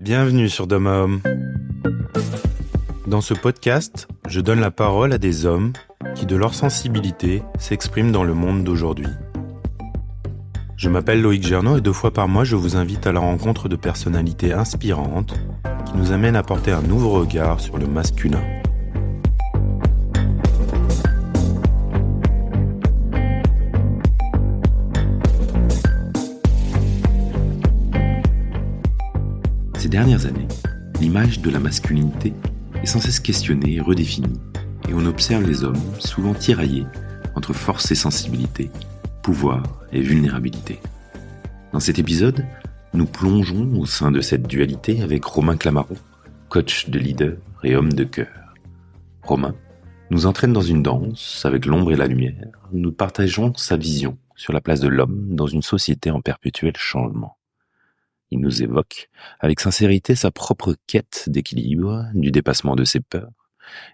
Bienvenue sur D'Homme à Homme. Dans ce podcast, je donne la parole à des hommes qui, de leur sensibilité, s'expriment dans le monde d'aujourd'hui. Je m'appelle Loïc Gernot et 2 fois par mois, je vous invite à la rencontre de personnalités inspirantes qui nous amènent à porter un nouveau regard sur le masculin. Ces dernières années, l'image de la masculinité est sans cesse questionnée et redéfinie, et on observe les hommes souvent tiraillés entre force et sensibilité, pouvoir et vulnérabilité. Dans cet épisode, nous plongeons au sein de cette dualité avec Romain Clamaron, coach de leader et homme de cœur. Romain nous entraîne dans une danse avec l'ombre et la lumière, où nous partageons sa vision sur la place de l'homme dans une société en perpétuel changement. Il nous évoque avec sincérité sa propre quête d'équilibre, du dépassement de ses peurs,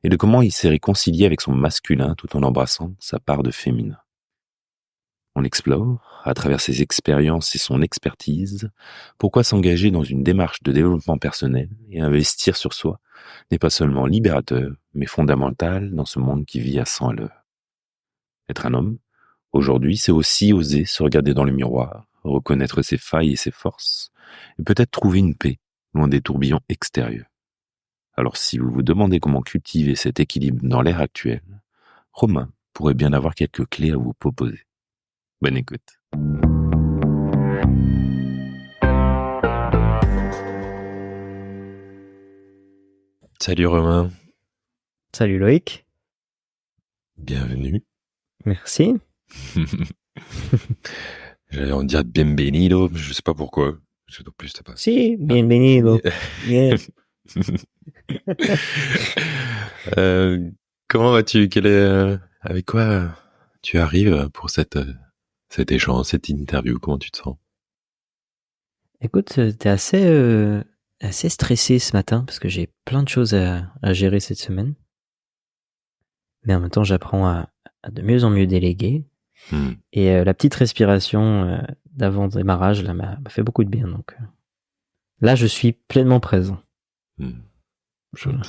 et de comment il s'est réconcilié avec son masculin tout en embrassant sa part de féminin. On explore, à travers ses expériences et son expertise, pourquoi s'engager dans une démarche de développement personnel et investir sur soi n'est pas seulement libérateur, mais fondamental dans ce monde qui vit à 100 à l'heure. Être un homme, aujourd'hui, c'est aussi oser se regarder dans le miroir, reconnaître ses failles et ses forces, et peut-être trouver une paix loin des tourbillons extérieurs. Alors si vous vous demandez comment cultiver cet équilibre dans l'ère actuelle, Romain pourrait bien avoir quelques clés à vous proposer. Bonne écoute. Salut Romain. Salut Loïc. Bienvenue. Merci. J'allais en dire bienvenido, mais je sais pas pourquoi. En plus, t'as pas... Si, bienvenido. Yeah. Comment vas-tu? Avec quoi tu arrives pour cet échange, cette interview? Comment tu te sens? Écoute, t'es assez stressé ce matin parce que j'ai plein de choses à gérer cette semaine. Mais en même temps, j'apprends à de mieux en mieux déléguer. Et la petite respiration d'avant démarrage là m'a fait beaucoup de bien. Donc là, je suis pleinement présent. Voilà.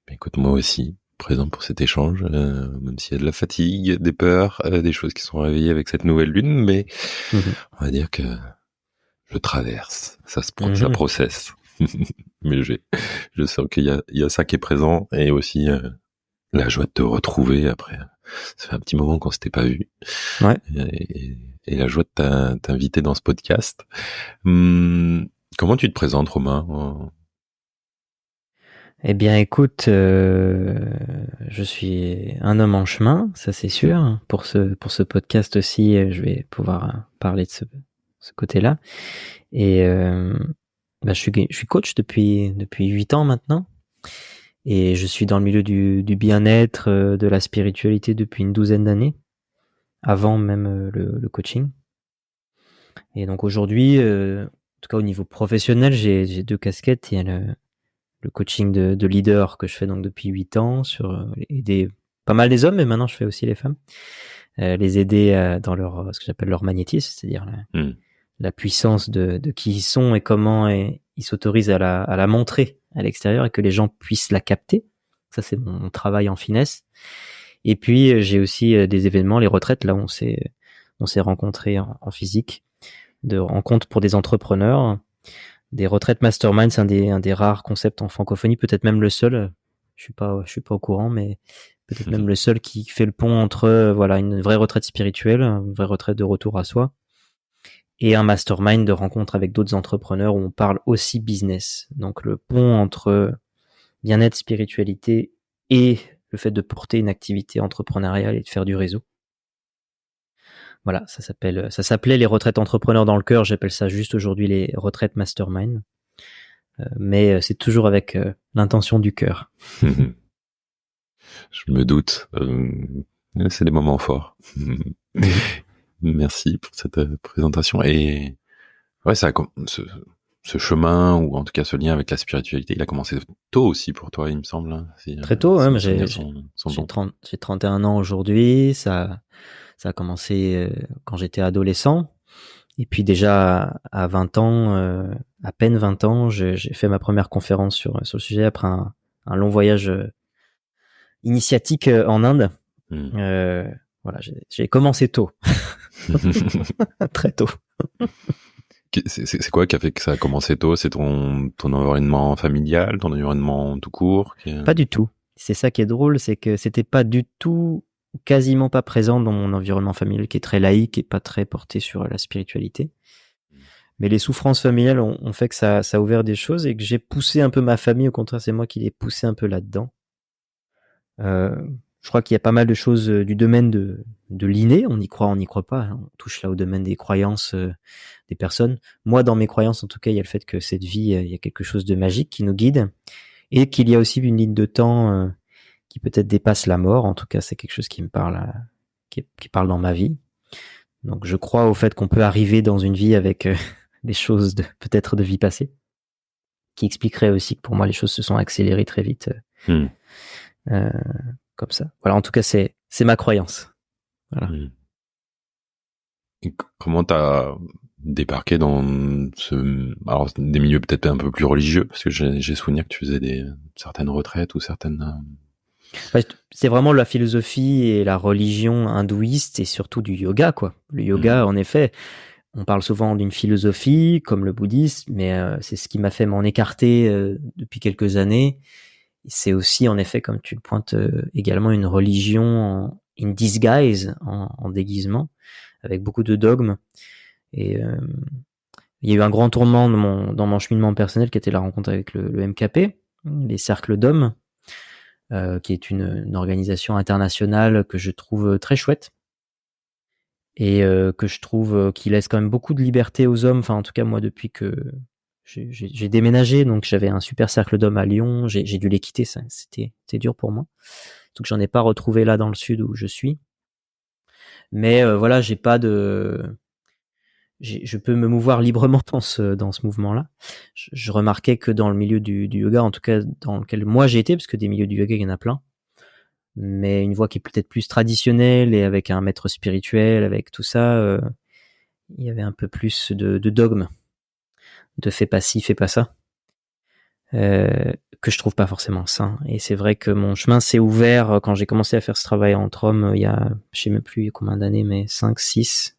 Écoute, moi aussi, présent pour cet échange, même s'il y a de la fatigue, des peurs, des choses qui sont réveillées avec cette nouvelle lune, mais on va dire que je traverse, ça processe. Mais je sens qu'il y a ça qui est présent, et aussi la joie de te retrouver après. Ça fait un petit moment qu'on s'était pas vu. Ouais. Et la joie de t'inviter dans ce podcast. Comment tu te présentes, Romain? Eh bien, écoute, je suis un homme en chemin, ça c'est sûr. Pour ce podcast aussi, je vais pouvoir parler de ce côté-là. Et je suis coach depuis 8 ans maintenant. Et je suis dans le milieu du bien-être, de la spiritualité depuis une 12aine d'années, avant même le coaching. Et donc aujourd'hui, en tout cas au niveau professionnel, j'ai 2 casquettes. Il y a le coaching de leader que je fais donc depuis 8 ans, sur aider pas mal les hommes, mais maintenant je fais aussi les femmes, les aider dans ce que j'appelle leur magnétisme, c'est-à-dire la puissance de qui ils sont et comment ils s'autorisent à la montrer à l'extérieur et que les gens puissent la capter. Ça, c'est mon travail en finesse. Et puis, j'ai aussi des événements, les retraites, là où on s'est rencontrés en physique, de rencontres pour des entrepreneurs, des retraites mastermind. C'est un des rares concepts en francophonie, peut-être même le seul. Je suis pas au courant, mais peut-être même le seul qui fait le pont entre une vraie retraite spirituelle, une vraie retraite de retour à soi, et un mastermind de rencontre avec d'autres entrepreneurs où on parle aussi business. Donc le pont entre bien-être, spiritualité et le fait de porter une activité entrepreneuriale et de faire du réseau. Voilà, ça s'appelait les retraites entrepreneurs dans le cœur. J'appelle ça juste aujourd'hui les retraites mastermind. Mais c'est toujours avec l'intention du cœur. Je me doute. C'est des moments forts. Merci pour cette présentation. Et ouais, ce chemin, ou en tout cas ce lien avec la spiritualité, il a commencé tôt aussi pour toi, il me semble. Hein, très tôt, hein, j'ai 31 ans aujourd'hui. Ça a commencé quand j'étais adolescent. Et puis déjà à 20 ans, à peine 20 ans, j'ai fait ma première conférence sur le sujet après un long voyage initiatique en Inde. Voilà, j'ai commencé tôt, très tôt. C'est quoi qui a fait que ça a commencé tôt? C'est ton environnement familial, ton environnement tout court? Pas du tout. C'est ça qui est drôle, c'est que c'était pas du tout, quasiment pas présent dans mon environnement familial qui est très laïque et pas très porté sur la spiritualité. Mais les souffrances familiales ont fait que ça a ouvert des choses et que j'ai poussé un peu ma famille. Au contraire, c'est moi qui l'ai poussé un peu là-dedans. Je crois qu'il y a pas mal de choses du domaine de l'inné. On y croit, on n'y croit pas. Hein. On touche là au domaine des croyances des personnes. Moi, dans mes croyances, en tout cas, il y a le fait que cette vie, il y a quelque chose de magique qui nous guide et qu'il y a aussi une ligne de temps qui peut-être dépasse la mort. En tout cas, c'est quelque chose qui me parle, qui parle dans ma vie. Donc, je crois au fait qu'on peut arriver dans une vie avec des choses peut-être de vie passée, qui expliquerait aussi que pour moi, les choses se sont accélérées très vite. Comme ça. Voilà, en tout cas, c'est ma croyance. Voilà. Et comment t'as débarqué dans alors des milieux peut-être un peu plus religieux, parce que j'ai souvenir que tu faisais certaines retraites ou certaines... C'est vraiment la philosophie et la religion hindouiste et surtout du yoga, quoi. Le yoga, en effet, on parle souvent d'une philosophie comme le bouddhisme, mais c'est ce qui m'a fait m'en écarter depuis quelques années. C'est aussi, en effet, comme tu le pointes, également une religion in disguise, en déguisement, avec beaucoup de dogmes. Et il y a eu un grand tourment dans mon cheminement personnel qui était la rencontre avec le MKP, les cercles d'hommes, qui est une organisation internationale que je trouve très chouette et que je trouve qui laisse quand même beaucoup de liberté aux hommes. Enfin, en tout cas, moi, depuis que j'ai déménagé, donc j'avais un super cercle d'hommes à Lyon, j'ai dû les quitter, ça c'était dur pour moi. Donc j'en ai pas retrouvé là dans le sud où je suis. Mais voilà, je peux me mouvoir librement dans ce mouvement-là. Je remarquais que dans le milieu du yoga, en tout cas dans lequel moi j'ai été, parce que des milieux du yoga, il y en a plein, mais une voie qui est peut-être plus traditionnelle et avec un maître spirituel, avec tout ça, il y avait un peu plus de dogme, de fais pas ci, fais pas ça, que je trouve pas forcément sain. Et c'est vrai que mon chemin s'est ouvert quand j'ai commencé à faire ce travail entre hommes il y a, je sais même plus combien d'années, mais 5-6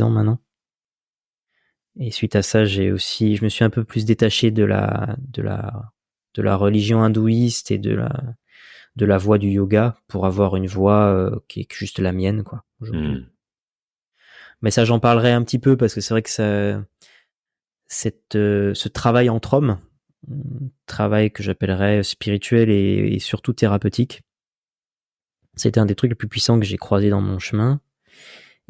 ans maintenant. Et suite à ça, je me suis un peu plus détaché de la religion hindouiste et de la voie du yoga pour avoir une voie qui est juste la mienne, quoi, aujourd'hui. Mais ça, j'en parlerai un petit peu parce que c'est vrai que ce travail entre hommes, travail que j'appellerais spirituel et surtout thérapeutique, c'était un des trucs les plus puissants que j'ai croisé dans mon chemin.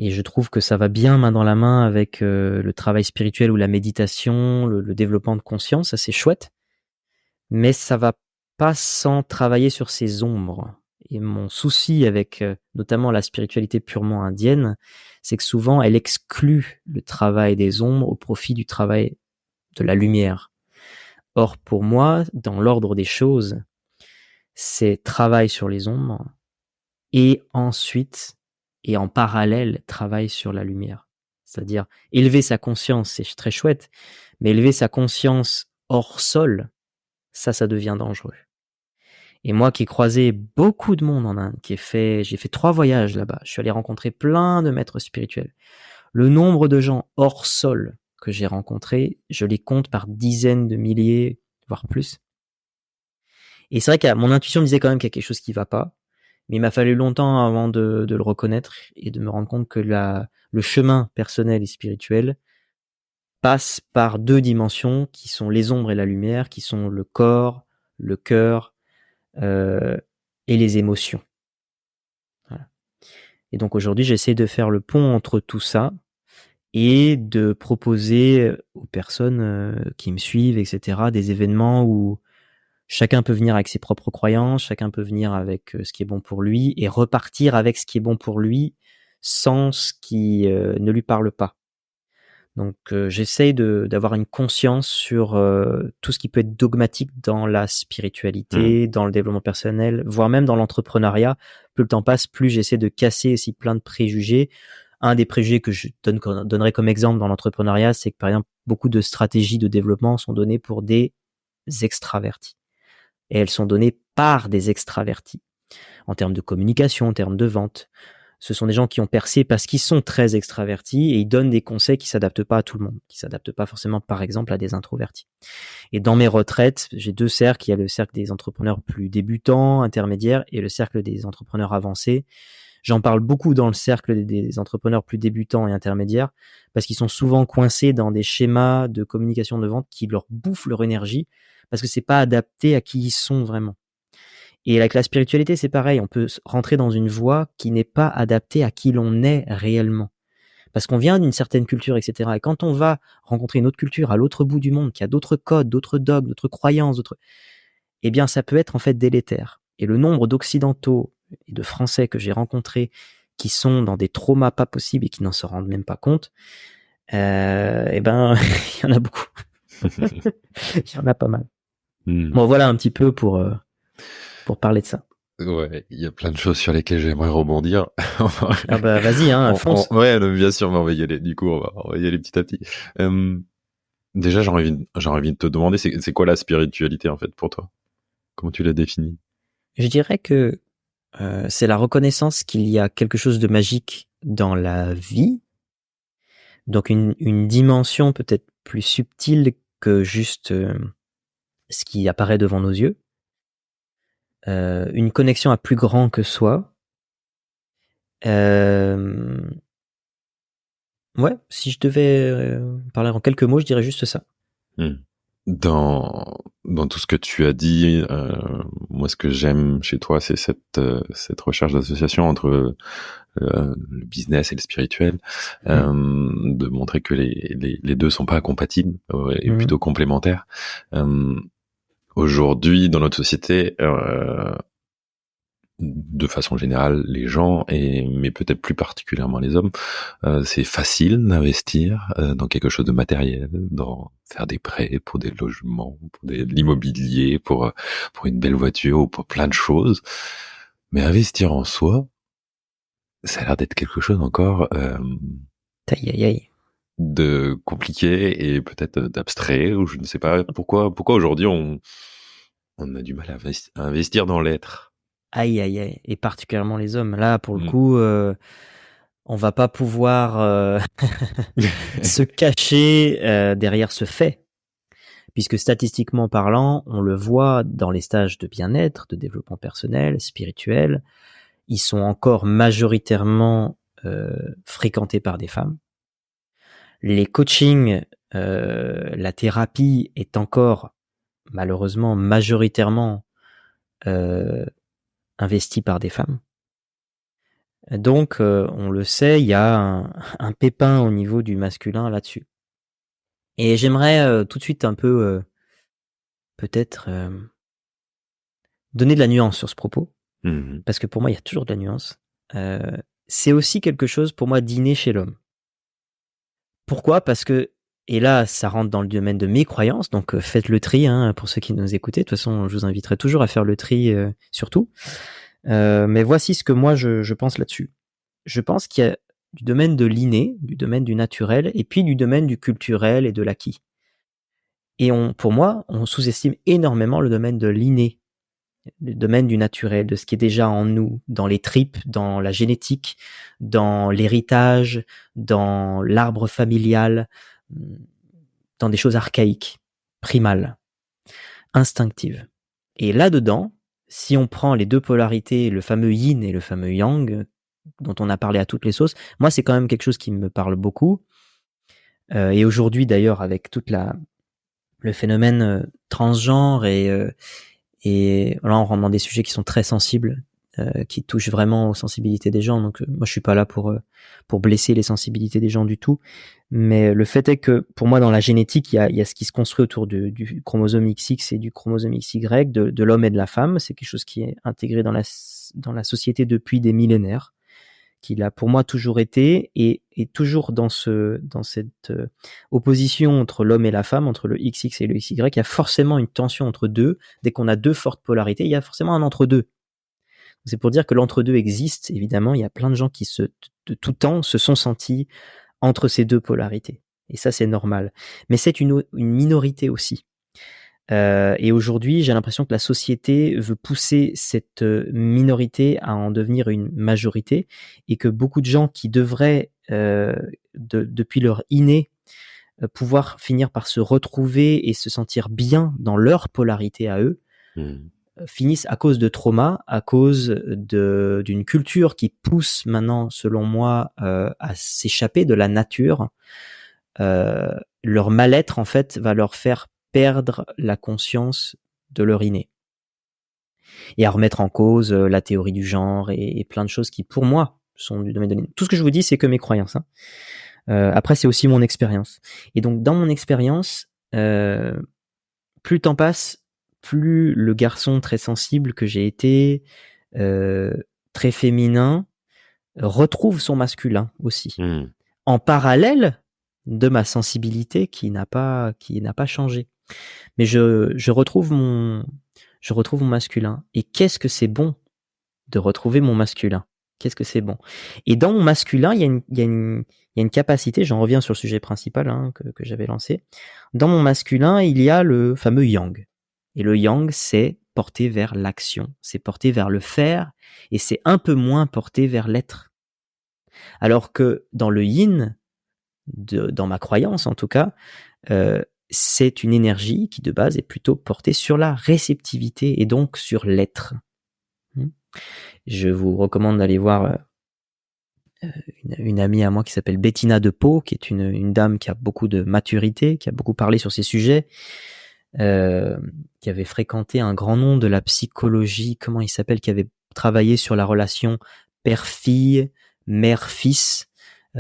Et je trouve que ça va bien main dans la main avec le travail spirituel ou la méditation, le développement de conscience, ça c'est chouette. Mais ça va pas sans travailler sur ses ombres. Et mon souci avec notamment la spiritualité purement indienne, c'est que souvent elle exclut le travail des ombres au profit du travail de la lumière. Or pour moi, dans l'ordre des choses, c'est travail sur les ombres et ensuite et en parallèle travail sur la lumière. C'est-à-dire élever sa conscience, c'est très chouette, mais élever sa conscience hors sol, ça devient dangereux. Et moi qui ai croisé beaucoup de monde en Inde, j'ai fait 3 voyages là-bas, je suis allé rencontrer plein de maîtres spirituels. Le nombre de gens hors sol que j'ai rencontrés, je les compte par dizaines de milliers, voire plus. Et c'est vrai que mon intuition me disait quand même qu'il y a quelque chose qui va pas, mais il m'a fallu longtemps avant de le reconnaître et de me rendre compte que le chemin personnel et spirituel passe par 2 dimensions qui sont les ombres et la lumière, qui sont le corps, le cœur et les émotions. Voilà. Et donc aujourd'hui, j'essaie de faire le pont entre tout ça et de proposer aux personnes qui me suivent, etc., des événements où chacun peut venir avec ses propres croyances, chacun peut venir avec ce qui est bon pour lui et repartir avec ce qui est bon pour lui sans ce qui ne lui parle pas. Donc j'essaye d'avoir une conscience sur tout ce qui peut être dogmatique dans la spiritualité, dans le développement personnel, voire même dans l'entrepreneuriat. Plus le temps passe, plus j'essaie de casser aussi plein de préjugés un des préjugés que je donnerais comme exemple dans l'entrepreneuriat, c'est que par exemple, beaucoup de stratégies de développement sont données pour des extravertis. Et elles sont données par des extravertis. En termes de communication, en termes de vente. Ce sont des gens qui ont percé parce qu'ils sont très extravertis et ils donnent des conseils qui s'adaptent pas à tout le monde, qui s'adaptent pas forcément, par exemple, à des introvertis. Et dans mes retraites, j'ai 2 cercles. Il y a le cercle des entrepreneurs plus débutants, intermédiaires, et le cercle des entrepreneurs avancés. J'en parle beaucoup dans le cercle des entrepreneurs plus débutants et intermédiaires parce qu'ils sont souvent coincés dans des schémas de communication de vente qui leur bouffent leur énergie parce que c'est pas adapté à qui ils sont vraiment. Et avec la spiritualité, c'est pareil. On peut rentrer dans une voie qui n'est pas adaptée à qui l'on est réellement. Parce qu'on vient d'une certaine culture, etc. Et quand on va rencontrer une autre culture à l'autre bout du monde, qui a d'autres codes, d'autres dogmes, d'autres croyances, eh bien, ça peut être en fait délétère. Et le nombre d'Occidentaux et de Français que j'ai rencontrés qui sont dans des traumas pas possibles et qui n'en se rendent même pas compte, eh ben, il y en a beaucoup. Il y en a pas mal. Bon, voilà un petit peu pour parler de ça. Ouais, il y a plein de choses sur lesquelles j'aimerais rebondir. Ah bah vas-y, fonce. Ouais, bien sûr, mais on va y aller. Du coup, on va y aller petit à petit. Déjà, j'ai envie de te demander, c'est quoi la spiritualité en fait pour toi? Comment tu la définis? Je dirais que c'est la reconnaissance qu'il y a quelque chose de magique dans la vie. Donc une dimension peut-être plus subtile que juste ce qui apparaît devant nos yeux. Une connexion à plus grand que soi. Ouais, si je devais parler en quelques mots, je dirais juste ça. Dans tout ce que tu as dit, moi ce que j'aime chez toi, c'est cette recherche d'association entre le business et le spirituel, de montrer que les deux sont pas incompatibles et plutôt complémentaires. Aujourd'hui, dans notre société, de façon générale, les gens, mais peut-être plus particulièrement les hommes, c'est facile d'investir dans quelque chose de matériel, dans faire des prêts pour des logements, pour de l'immobilier, pour une belle voiture ou pour plein de choses. Mais investir en soi, ça a l'air d'être quelque chose encore de compliqué et peut-être d'abstrait, ou je ne sais pas pourquoi aujourd'hui on a du mal à investir dans l'être. Aïe, aïe, aïe. Et particulièrement les hommes. Là, pour le coup, on va pas pouvoir se cacher derrière ce fait. Puisque statistiquement parlant, on le voit dans les stages de bien-être, de développement personnel, spirituel, ils sont encore majoritairement fréquentés par des femmes. Les coachings, la thérapie est encore malheureusement majoritairement investi par des femmes. Donc, on le sait, il y a un pépin au niveau du masculin là-dessus. Et j'aimerais tout de suite un peu, peut-être, donner de la nuance sur ce propos, parce que pour moi, il y a toujours de la nuance. C'est aussi quelque chose, pour moi, d'inné chez l'homme. Pourquoi ? Parce que, et là, ça rentre dans le domaine de mes croyances, donc faites le tri, pour ceux qui nous écoutent. De toute façon, je vous inviterai toujours à faire le tri, surtout. Mais voici ce que moi je pense là-dessus. Je pense qu'il y a du domaine de l'inné, du domaine du naturel, et puis du domaine du culturel et de l'acquis. Et pour moi, on sous-estime énormément le domaine de l'inné, le domaine du naturel, de ce qui est déjà en nous, dans les tripes, dans la génétique, dans l'héritage, dans l'arbre familial, dans des choses archaïques, primales, instinctives. Et là-dedans, si on prend les deux polarités, le fameux yin et le fameux yang, dont on a parlé à toutes les sauces, moi c'est quand même quelque chose qui me parle beaucoup. Et aujourd'hui d'ailleurs, avec toute le phénomène transgenre et là on rentre dans des sujets qui sont très sensibles, qui touchent vraiment aux sensibilités des gens. Donc moi je suis pas là pour blesser les sensibilités des gens du tout. Mais le fait est que pour moi dans la génétique, il y a ce qui se construit autour du chromosome XX et du chromosome XY, de l'homme et de la femme. C'est quelque chose qui est intégré dans la société depuis des millénaires, qui l'a pour moi toujours été, et toujours dans cette opposition entre l'homme et la femme, entre le XX et le XY, il y a forcément une tension entre deux. Dès qu'on a deux fortes polarités, il y a forcément un entre-deux. C'est pour dire que l'entre-deux existe, évidemment. Il y a plein de gens qui de tout temps se sont sentis entre ces deux polarités. Et ça, c'est normal. Mais c'est une minorité aussi. Et aujourd'hui, j'ai l'impression que la société veut pousser cette minorité à en devenir une majorité, et que beaucoup de gens qui devraient, depuis leur inné, pouvoir finir par se retrouver et se sentir bien dans leur polarité à eux, finissent à cause de traumas, à cause d'une culture qui pousse maintenant, selon moi, à s'échapper de la nature. Leur mal-être, en fait, va leur faire perdre la conscience de leur inné et à remettre en cause la théorie du genre et plein de choses qui, pour moi, sont du domaine de l'inné. Tout ce que je vous dis, c'est que mes croyances. Hein. Après, c'est aussi mon expérience. Et donc, dans mon expérience, plus le temps passe, plus le garçon très sensible que j'ai été, très féminin, retrouve son masculin aussi. En parallèle de ma sensibilité qui n'a pas changé. Mais je retrouve mon masculin. Et qu'est-ce que c'est bon de retrouver mon masculin. Qu'est-ce que c'est bon. Et dans mon masculin, il y a une capacité, j'en reviens sur le sujet principal que j'avais lancé. Dans mon masculin, il y a le fameux yang. Et le yang, c'est porté vers l'action, c'est porté vers le faire, et c'est un peu moins porté vers l'être. Alors que dans le yin, dans ma croyance en tout cas, c'est une énergie qui de base est plutôt portée sur la réceptivité et donc sur l'être. Je vous recommande d'aller voir une amie à moi qui s'appelle Bettina de Pau, qui est une dame qui a beaucoup de maturité, qui a beaucoup parlé sur ces sujets, qui avait fréquenté un grand nom de la psychologie, comment il s'appelle, qui avait travaillé sur la relation père-fille, mère-fils,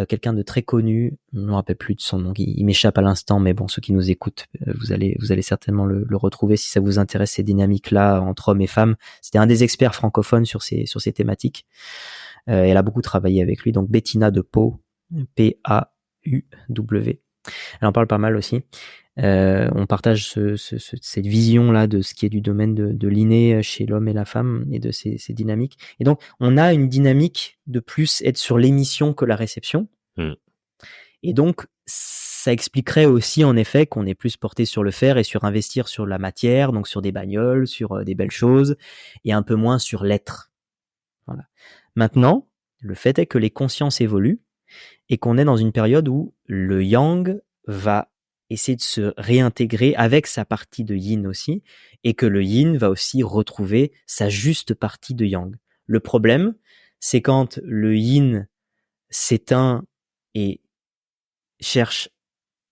quelqu'un de très connu, je ne me rappelle plus de son nom, il m'échappe à l'instant, mais bon, ceux qui nous écoutent, vous allez certainement le retrouver si ça vous intéresse, ces dynamiques-là entre hommes et femmes. C'était un des experts francophones sur ces thématiques. Elle a beaucoup travaillé avec lui, donc Bettina de Pau, P-A-U-W. Elle en parle pas mal aussi. On partage cette vision-là de ce qui est du domaine de l'inné chez l'homme et la femme et de ces dynamiques. Et donc, on a une dynamique de plus être sur l'émission que la réception. Et donc, ça expliquerait aussi, en effet, qu'on est plus porté sur le faire et sur investir sur la matière, donc sur des bagnoles, sur des belles choses, et un peu moins sur l'être. Voilà. Maintenant, le fait est que les consciences évoluent et qu'on est dans une période où le yang va essayer de se réintégrer avec sa partie de yin aussi, et que le yin va aussi retrouver sa juste partie de yang. Le problème, c'est quand le yin s'éteint et cherche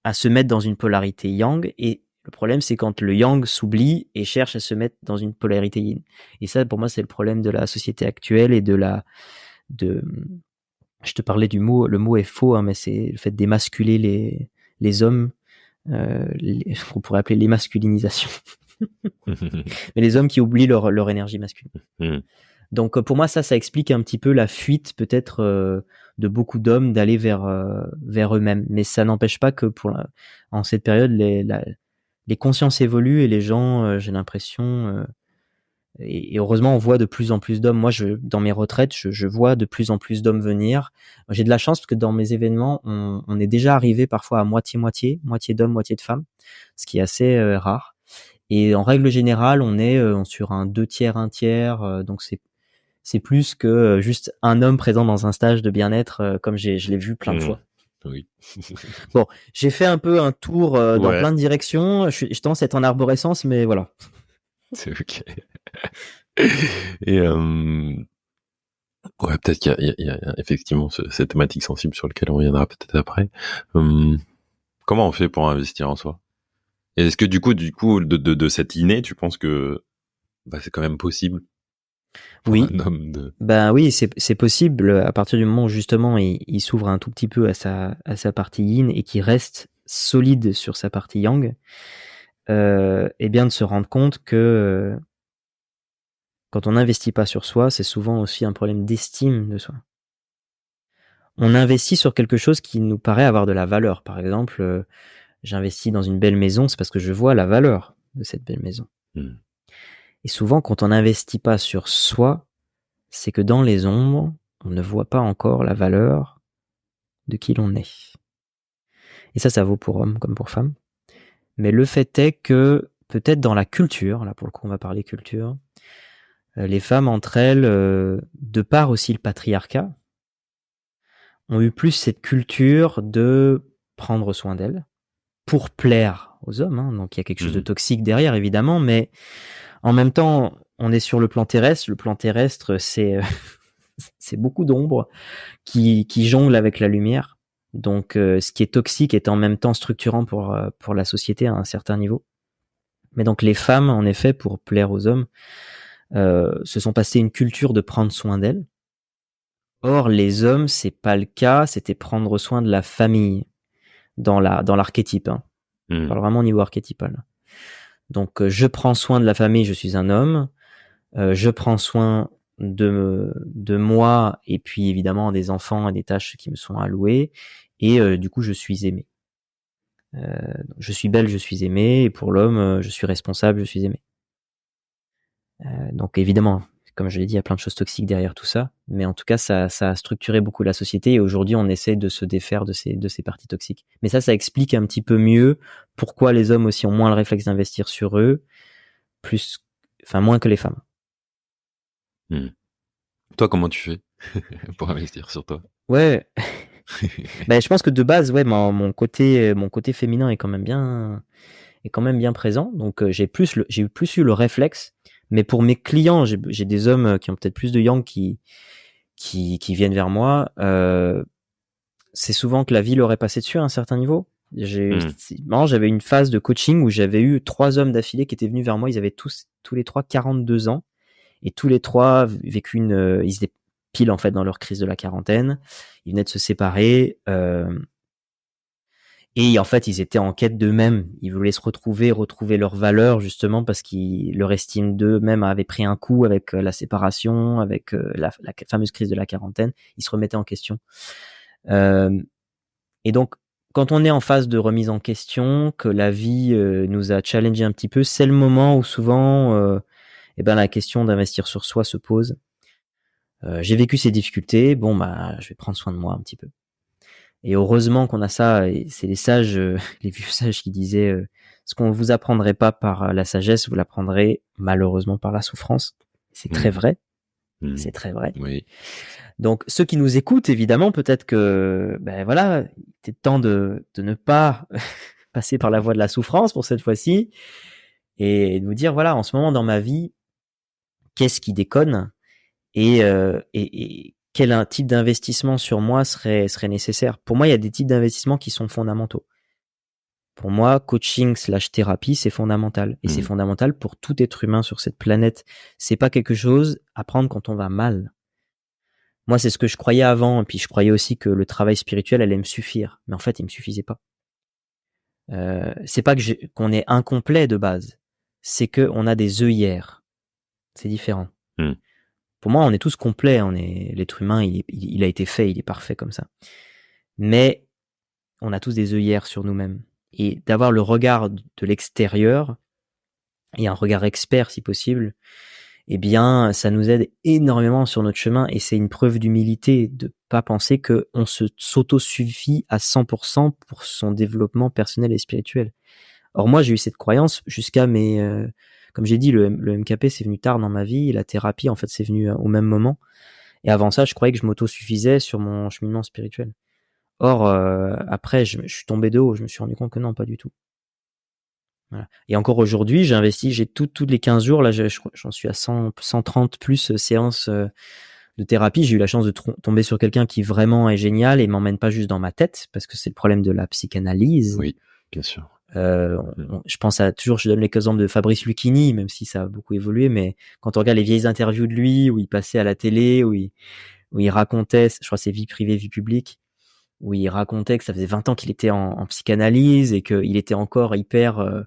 à se mettre dans une polarité yang, et le problème, c'est quand le yang s'oublie et cherche à se mettre dans une polarité yin. Et ça, pour moi, c'est le problème de la société actuelle et je te parlais du mot, le mot est faux, mais c'est le fait d'émasculer les hommes, on pourrait appeler l'émasculinisation. Mais les hommes qui oublient leur énergie masculine. Donc pour moi, ça explique un petit peu la fuite peut-être de beaucoup d'hommes d'aller vers eux-mêmes. Mais ça n'empêche pas que en cette période, les consciences évoluent et les gens, j'ai l'impression... Et heureusement, on voit de plus en plus d'hommes. Moi, dans mes retraites, je vois de plus en plus d'hommes venir. J'ai de la chance parce que dans mes événements, on est déjà arrivé parfois à moitié d'hommes, moitié de femmes, ce qui est assez rare. Et en règle générale, on est sur un 2/3, 1/3. Donc c'est plus que juste un homme présent dans un stage de bien-être, comme je l'ai vu plein de fois. Oui. Bon, j'ai fait un peu un tour dans plein de directions. Je tendance à être en arborescence, mais voilà. C'est ok. Et peut-être qu'il y a effectivement cette thématique sensible sur laquelle on reviendra peut-être après. Comment on fait pour investir en soi? Et est-ce que du coup de cette inné, tu penses que c'est quand même possible pour un homme de... Ben oui, c'est possible à partir du moment où justement il s'ouvre un tout petit peu à sa partie yin et qu'il reste solide sur sa partie yang. Et bien de se rendre compte que quand on n'investit pas sur soi, c'est souvent aussi un problème d'estime de soi. On investit sur quelque chose qui nous paraît avoir de la valeur. Par exemple, j'investis dans une belle maison, c'est parce que je vois la valeur de cette belle maison. Et souvent, quand on n'investit pas sur soi, c'est que dans les ombres, on ne voit pas encore la valeur de qui l'on est. Et ça vaut pour hommes comme pour femmes. Mais le fait est que, peut-être dans la culture, là pour le coup on va parler culture, les femmes entre elles, de par aussi le patriarcat, ont eu plus cette culture de prendre soin d'elles pour plaire aux hommes, hein. Donc il y a quelque chose de toxique derrière évidemment, mais en même temps on est sur le plan terrestre. Le plan terrestre c'est c'est beaucoup d'ombres qui jonglent avec la lumière. Donc ce qui est toxique est en même temps structurant pour la société à un certain niveau. Mais donc les femmes, en effet, pour plaire aux hommes, se sont passées une culture de prendre soin d'elles. Or, les hommes, c'est pas le cas, c'était prendre soin de la famille dans l'archétype. Hein. On parle vraiment au niveau archétypal. Donc, je prends soin de la famille, je suis un homme. Je prends soin de moi et puis évidemment des enfants et des tâches qui me sont allouées. Et du coup, je suis aimé. Je suis belle, je suis aimé. Et pour l'homme, je suis responsable, je suis aimé. Donc évidemment, comme je l'ai dit, il y a plein de choses toxiques derrière tout ça, mais en tout cas, ça a structuré beaucoup la société et aujourd'hui, on essaie de se défaire de ces parties toxiques. Mais ça explique un petit peu mieux pourquoi les hommes aussi ont moins le réflexe d'investir sur eux, moins que les femmes. Toi, comment tu fais pour investir sur toi? Ouais. Je pense que de base, ouais, mon côté féminin est quand même bien présent. Donc j'ai eu plus eu le réflexe. Mais pour mes clients, j'ai des hommes qui ont peut-être plus de yang qui viennent vers moi. C'est souvent que la vie leur est passée dessus à un certain niveau. J'avais une phase de coaching où j'avais eu 3 hommes d'affilée qui étaient venus vers moi. Ils avaient tous les 3 42 ans et tous les 3 vécu ils étaient pile en fait dans leur crise de la quarantaine. Ils venaient de se séparer. Et en fait, ils étaient en quête d'eux-mêmes. Ils voulaient se retrouver leur valeur, justement, parce que leur estime d'eux-mêmes avait pris un coup avec la séparation, avec la fameuse crise de la quarantaine. Ils se remettaient en question. Et donc, quand on est en phase de remise en question, que la vie nous a challengé un petit peu, c'est le moment où souvent, la question d'investir sur soi se pose. J'ai vécu ces difficultés. Je vais prendre soin de moi un petit peu. Et heureusement qu'on a ça, et c'est les sages, les vieux sages qui disaient ce qu'on vous apprendrait pas par la sagesse, vous l'apprendrez malheureusement par la souffrance. C'est très vrai. C'est très vrai. Oui. Donc ceux qui nous écoutent, évidemment, peut-être que il était temps de ne pas passer par la voie de la souffrance pour cette fois-ci et de vous dire voilà, en ce moment dans ma vie, qu'est-ce qui déconne et quel type d'investissement sur moi serait nécessaire. Pour moi, il y a des types d'investissements qui sont fondamentaux. Pour moi, coaching / thérapie, c'est fondamental. Et c'est fondamental pour tout être humain sur cette planète. C'est pas quelque chose à prendre quand on va mal. Moi, c'est ce que je croyais avant. Et puis, je croyais aussi que le travail spirituel allait me suffire. Mais en fait, il me suffisait pas. C'est pas qu'on est incomplet de base. C'est qu'on a des œillères. C'est différent. Pour moi, on est tous complets. L'être humain, il a été fait, il est parfait comme ça. Mais on a tous des œillères sur nous-mêmes. Et d'avoir le regard de l'extérieur, et un regard expert si possible, ça nous aide énormément sur notre chemin. Et c'est une preuve d'humilité de pas penser qu'on s'auto-suffit à 100% pour son développement personnel et spirituel. Or, moi, j'ai eu cette croyance jusqu'à comme j'ai dit, le MKP, c'est venu tard dans ma vie. Et la thérapie, en fait, c'est venu au même moment. Et avant ça, je croyais que je m'auto-suffisais sur mon cheminement spirituel. Or, après, je suis tombé de haut. Je me suis rendu compte que non, pas du tout. Voilà. Et encore aujourd'hui, j'investis. J'ai tous les 15 jours, là, j'en suis à 130 plus séances de thérapie. J'ai eu la chance de tomber sur quelqu'un qui vraiment est génial et m'emmène pas juste dans ma tête, parce que c'est le problème de la psychanalyse. Oui, bien sûr. Je pense je donne l'exemple de Fabrice Lucchini, même si ça a beaucoup évolué, mais quand on regarde les vieilles interviews de lui, où il passait à la télé, où il racontait, je crois c'est vie privée, vie publique, où il racontait que ça faisait 20 ans qu'il était en psychanalyse et qu'il était encore hyper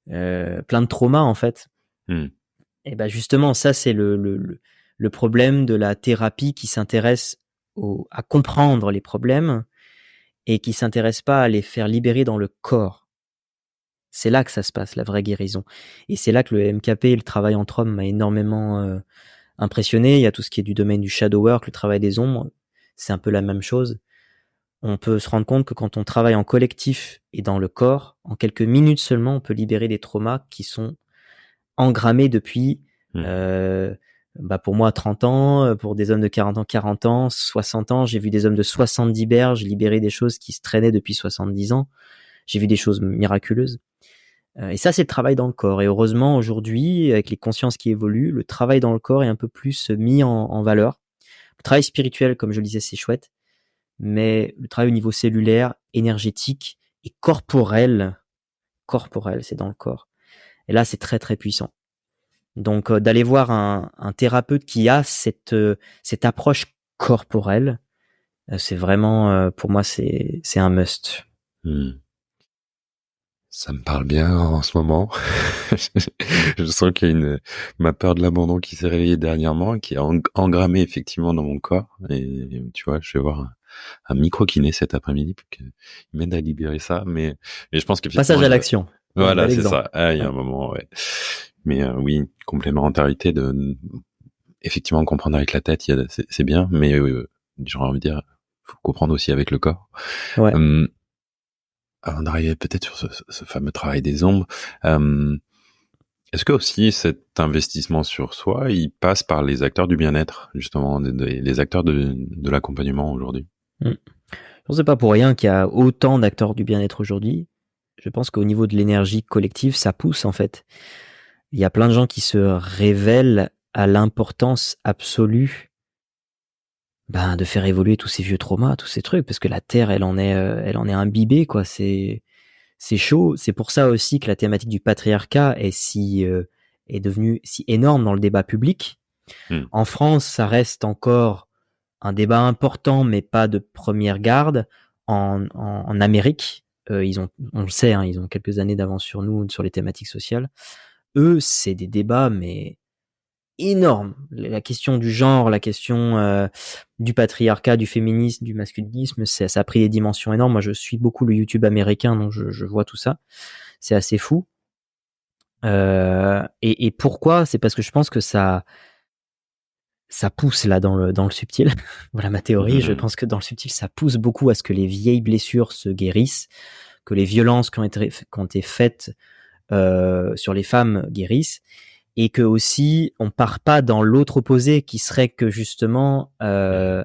plein de traumas en fait. Et justement, ça c'est le problème de la thérapie qui s'intéresse à comprendre les problèmes et qui s'intéresse pas à les faire libérer dans le corps. C'est là que ça se passe, la vraie guérison. Et c'est là que le MKP et le travail entre hommes m'a énormément impressionner. Il y a tout ce qui est du domaine du shadow work, le travail des ombres. C'est un peu la même chose. On peut se rendre compte que quand on travaille en collectif et dans le corps, en quelques minutes seulement, on peut libérer des traumas qui sont engrammés depuis, pour moi, 30 ans, pour des hommes de 40 ans, 60 ans. J'ai vu des hommes de 70 berges libérer des choses qui se traînaient depuis 70 ans. J'ai vu des choses miraculeuses. Et ça, c'est le travail dans le corps. Et heureusement, aujourd'hui, avec les consciences qui évoluent, le travail dans le corps est un peu plus mis en valeur. Le travail spirituel, comme je le disais, c'est chouette. Mais le travail au niveau cellulaire, énergétique et corporel, c'est dans le corps. Et là, c'est très, très puissant. Donc, d'aller voir un thérapeute qui a cette approche corporelle, c'est vraiment, pour moi, c'est un must. Ça me parle bien en ce moment. Je sens qu'il y a ma peur de l'abandon qui s'est réveillée dernièrement, qui a engrammé effectivement dans mon corps. Et tu vois, je vais voir un micro-kiné cet après-midi pour qu'il m'aide à libérer ça. Mais je pense que passage à l'action. Voilà, c'est ça. Il y a un moment, ouais. Mais oui, complémentarité de effectivement comprendre avec la tête, c'est bien, mais j'aurais envie de dire, faut comprendre aussi avec le corps. Ouais. Avant d'arriver peut-être sur ce fameux travail des ombres, est-ce que aussi cet investissement sur soi, il passe par les acteurs du bien-être, justement, les acteurs de l'accompagnement aujourd'hui? Je pense que c'est pas pour rien qu'il y a autant d'acteurs du bien-être aujourd'hui. Je pense qu'au niveau de l'énergie collective, ça pousse en fait. Il y a plein de gens qui se révèlent à l'importance absolue de faire évoluer tous ces vieux traumas, tous ces trucs, parce que la Terre, elle en est imbibée, quoi. C'est chaud. C'est pour ça aussi que la thématique du patriarcat est devenue si énorme dans le débat public. En France, ça reste encore un débat important, mais pas de première garde. En Amérique, on le sait, hein, ils ont quelques années d'avance sur nous sur les thématiques sociales. Eux, c'est des débats, mais énormes. La question du genre, la question du patriarcat, du féminisme, du masculinisme, ça a pris des dimensions énormes. Moi, je suis beaucoup le YouTube américain, donc je vois tout ça. C'est assez fou. Et pourquoi ? C'est parce que je pense que ça pousse là dans le subtil. Voilà ma théorie. Je pense que dans le subtil, ça pousse beaucoup à ce que les vieilles blessures se guérissent, que les violences qui ont été faites sur les femmes guérissent, et que aussi on part pas dans l'autre opposé qui serait que justement on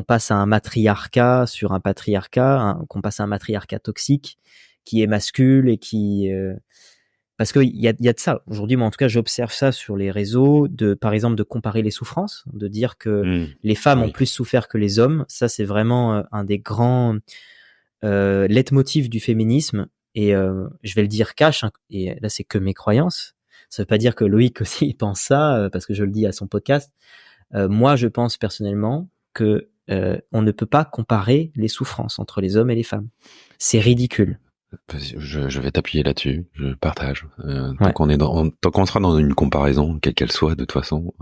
passe à un matriarcat sur un patriarcat, qu'on passe à un matriarcat toxique qui est masculin et qui parce que il y a de ça aujourd'hui. Moi en tout cas j'observe ça sur les réseaux, par exemple de comparer les souffrances, de dire que les femmes ont plus souffert que les hommes. Ça c'est vraiment un des grands leitmotifs du féminisme, et je vais le dire cash, hein, et là c'est que mes croyances. Ça veut pas dire que Loïc aussi pense ça, parce que je le dis à son podcast. Moi, je pense personnellement que on ne peut pas comparer les souffrances entre les hommes et les femmes. C'est ridicule. Je vais t'appuyer là-dessus. Je partage. Tant qu'on sera dans une comparaison, quelle qu'elle soit, de toute façon,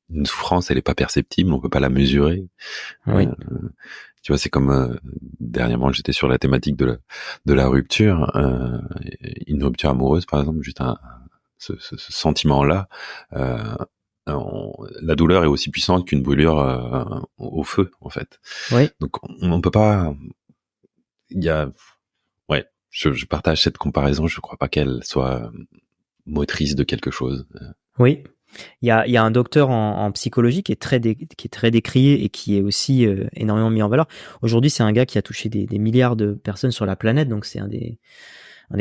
une souffrance, elle est pas perceptible, on peut pas la mesurer. Oui. Tu vois, c'est comme dernièrement, j'étais sur la thématique de la rupture, une rupture amoureuse, par exemple, juste ce sentiment-là. La douleur est aussi puissante qu'une brûlure au feu, en fait. Oui. Donc, on peut pas. Je partage cette comparaison. Je crois pas qu'elle soit motrice de quelque chose. Oui. Il y a un docteur en psychologie qui est très décrié et qui est aussi énormément mis en valeur. Aujourd'hui, c'est un gars qui a touché des milliards de personnes sur la planète, donc c'est un des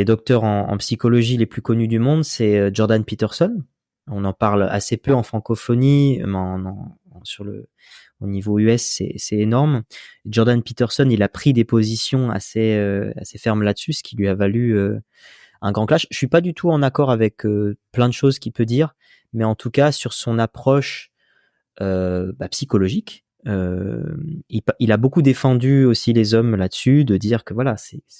docteurs en psychologie les plus connus du monde, c'est Jordan Peterson. On en parle assez peu en francophonie, mais au niveau US, c'est énorme. Jordan Peterson, il a pris des positions assez fermes là-dessus, ce qui lui a valu un grand clash. Je suis pas du tout en accord avec plein de choses qu'il peut dire, mais en tout cas sur son approche psychologique, il a beaucoup défendu aussi les hommes là-dessus, de dire que voilà,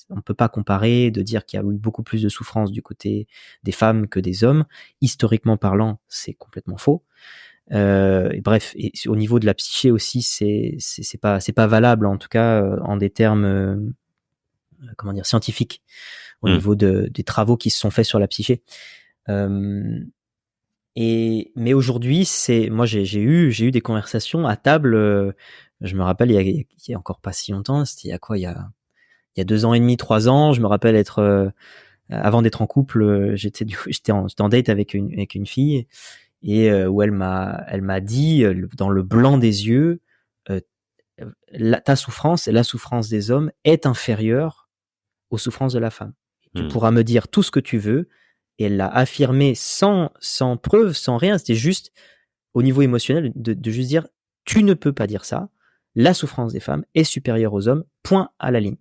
on peut pas comparer, de dire qu'il y a eu beaucoup plus de souffrance du côté des femmes que des hommes. Historiquement parlant, c'est complètement faux. Bref, et au niveau de la psyché aussi, c'est pas valable, en tout cas en des termes scientifiques, au niveau des travaux qui se sont faits sur la psyché. Mais aujourd'hui, moi j'ai eu des conversations à table. Je me rappelle il y a encore pas si longtemps. C'était il y a quoi, il y a 2 ans et demi, 3 ans. Je me rappelle avant d'être en couple, j'étais en date avec une fille et où elle m'a dit dans le blanc des yeux, ta souffrance et la souffrance des hommes est inférieure aux souffrances de la femme. Tu pourras me dire tout ce que tu veux. Et elle l'a affirmé sans preuve, sans rien. C'était juste au niveau émotionnel de juste dire, tu ne peux pas dire ça. La souffrance des femmes est supérieure aux hommes. Point à la ligne.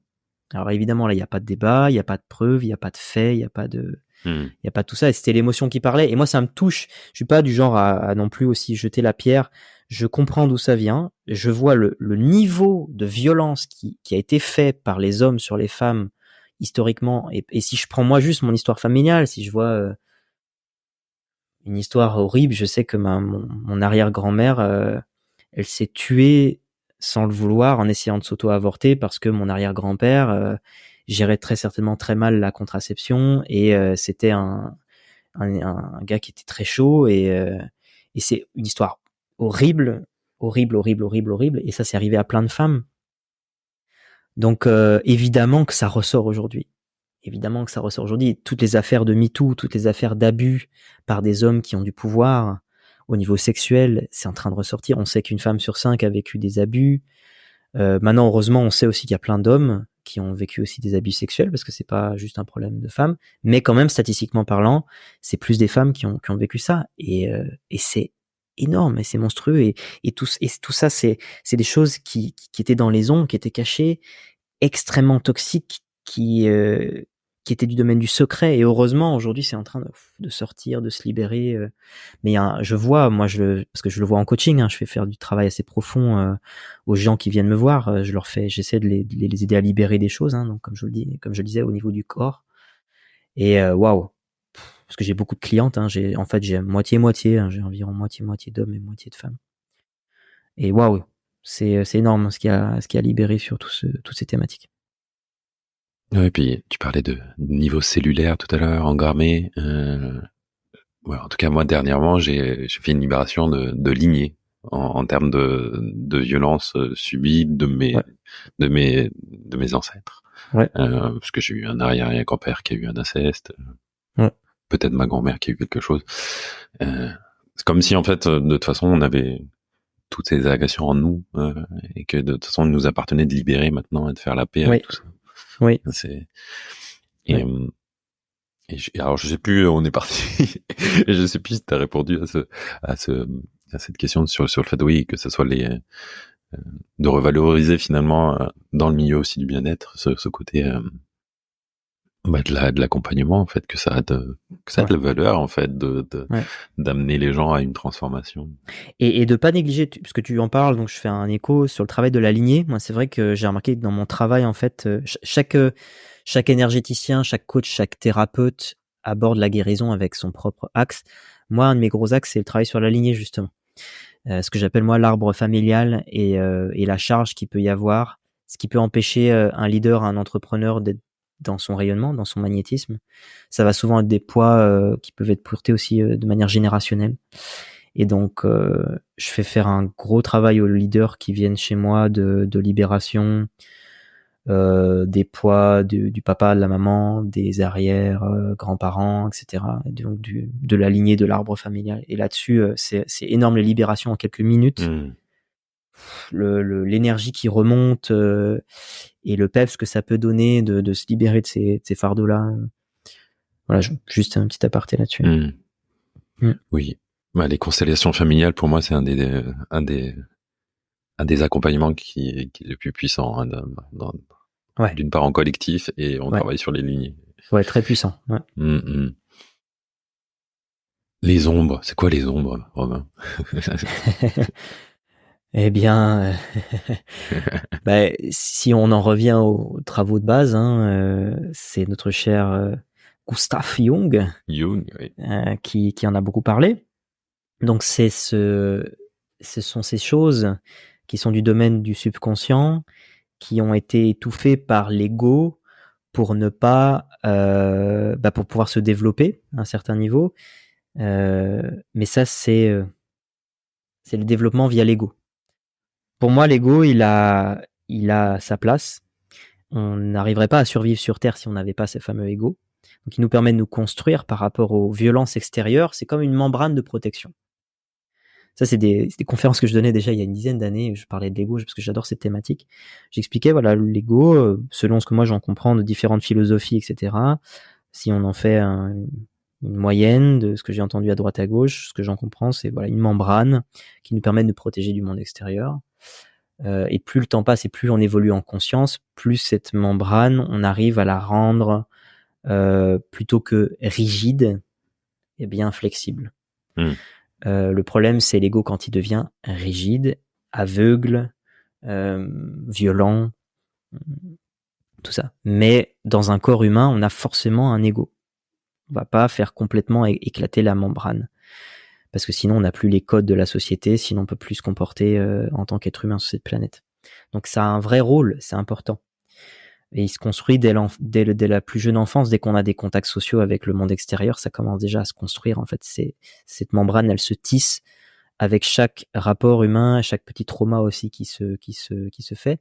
Alors évidemment, là, il n'y a pas de débat, il n'y a pas de preuve, il n'y a pas de fait, il n'y a pas de... Il y a pas tout ça, et c'était l'émotion qui parlait. Et moi, ça me touche. Je suis pas du genre à non plus aussi jeter la pierre. Je comprends d'où ça vient. Je vois le niveau de violence qui a été fait par les hommes sur les femmes historiquement. Et si je prends moi juste mon histoire familiale, si je vois une histoire horrible, je sais que mon arrière-grand-mère, elle s'est tuée sans le vouloir en essayant de s'auto-avorter parce que mon arrière-grand-père gérait très certainement très mal la contraception et c'était un gars qui était très chaud et c'est une histoire horrible, horrible, horrible, horrible, horrible. Et ça, c'est arrivé à plein de femmes. Donc évidemment que ça ressort aujourd'hui. Évidemment que ça ressort aujourd'hui. Toutes les affaires de MeToo, toutes les affaires d'abus par des hommes qui ont du pouvoir au niveau sexuel, c'est en train de ressortir. On sait qu'une femme sur 5 a vécu des abus. Maintenant, heureusement, on sait aussi qu'il y a plein d'hommes qui ont vécu aussi des abus sexuels parce que c'est pas juste un problème de femmes. Mais quand même, statistiquement parlant, c'est plus des femmes qui ont vécu ça. Et c'est énorme et c'est monstrueux. Et tout ça, c'est des choses qui étaient dans les ombres, qui étaient cachées, extrêmement toxiques, qui étaient du domaine du secret. Et heureusement, aujourd'hui, c'est en train de sortir, de se libérer. Mais je vois, moi, parce que je le vois en coaching, je fais faire du travail assez profond aux gens qui viennent me voir. J'essaie de les aider à libérer des choses. Donc, comme je le disais, au niveau du corps. Et waouh, parce que j'ai beaucoup de clientes. J'ai moitié-moitié. J'ai environ moitié-moitié d'hommes et moitié de femmes. Et waouh, c'est énorme ce qui a libéré sur toutes ces thématiques. Ouais, et puis tu parlais de niveau cellulaire tout à l'heure, engrammé. Ouais, en tout cas, moi dernièrement, j'ai fait une libération de lignée en termes de violence subie de mes ancêtres. Ouais. Parce que j'ai eu un arrière-grand-père qui a eu un inceste. Ouais. Peut-être ma grand-mère qui a eu quelque chose. C'est comme si en fait, de toute façon, on avait toutes ces agressions en nous et que de toute façon, il nous appartenait de libérer maintenant et de faire la paix avec tout ça. Oui. Alors je sais plus, on est parti. Et je sais plus si t'as répondu à cette question sur le fait de, oui, que ce soit de revaloriser finalement dans le milieu aussi du bien-être ce côté de l'accompagnement, en fait, que ça a de la valeur, en fait, d'amener les gens à une transformation. Et de pas négliger, parce que tu en parles, donc je fais un écho sur le travail de la lignée. Moi, c'est vrai que j'ai remarqué que dans mon travail, en fait, chaque énergéticien, chaque coach, chaque thérapeute aborde la guérison avec son propre axe. Moi, un de mes gros axes, c'est le travail sur la lignée, justement. Ce que j'appelle, moi, l'arbre familial et la charge qu'il peut y avoir, ce qui peut empêcher un leader, un entrepreneur d'être dans son rayonnement, dans son magnétisme. Ça va souvent être des poids qui peuvent être portés aussi de manière générationnelle. Et donc, je fais faire un gros travail aux leaders qui viennent chez moi de libération, des poids du papa, de la maman, des arrières grands-parents, etc. Et donc de la lignée de l'arbre familial. Et là-dessus, c'est énorme, les libérations en quelques minutes. L'énergie qui remonte et le peps que ça peut donner de se libérer de ces fardeaux-là. Voilà, juste un petit aparté là-dessus. Oui. Bah, les constellations familiales, pour moi, c'est un des accompagnements qui est le plus puissant, d'une part en collectif et on travaille sur les lignées. Ouais, très puissant. Ouais. Les ombres, c'est quoi les ombres, Romain? Eh bien, si on en revient aux travaux de base, c'est notre cher Gustav Jung, oui. qui en a beaucoup parlé. Donc ce sont ces choses qui sont du domaine du subconscient, qui ont été étouffées par l'ego pour ne pas, pour pouvoir se développer à un certain niveau. Mais ça, c'est le développement via l'ego. Pour moi, l'ego, il a sa place. On n'arriverait pas à survivre sur Terre si on n'avait pas ce fameux ego. Donc, il nous permet de nous construire par rapport aux violences extérieures. C'est comme une membrane de protection. Ça, c'est des conférences que je donnais déjà il y a une dizaine d'années. Je parlais de l'ego parce que j'adore cette thématique. J'expliquais, voilà, l'ego, selon ce que moi j'en comprends de différentes philosophies, etc. Si on en fait une moyenne de ce que j'ai entendu à droite à gauche, ce que j'en comprends, c'est voilà une membrane qui nous permet de nous protéger du monde extérieur. Et plus le temps passe et plus on évolue en conscience, plus cette membrane, on arrive à la rendre plutôt que rigide, et bien flexible. Le problème, c'est l'ego quand il devient rigide, aveugle, violent, tout ça. Mais dans un corps humain, on a forcément un ego. On va pas faire complètement éclater la membrane. Parce que sinon, on n'a plus les codes de la société, sinon on peut plus se comporter en tant qu'être humain sur cette planète. Donc ça a un vrai rôle, c'est important. Et il se construit dès la plus jeune enfance, dès qu'on a des contacts sociaux avec le monde extérieur, ça commence déjà à se construire. En fait, cette membrane, elle se tisse avec chaque rapport humain, chaque petit trauma aussi qui se fait.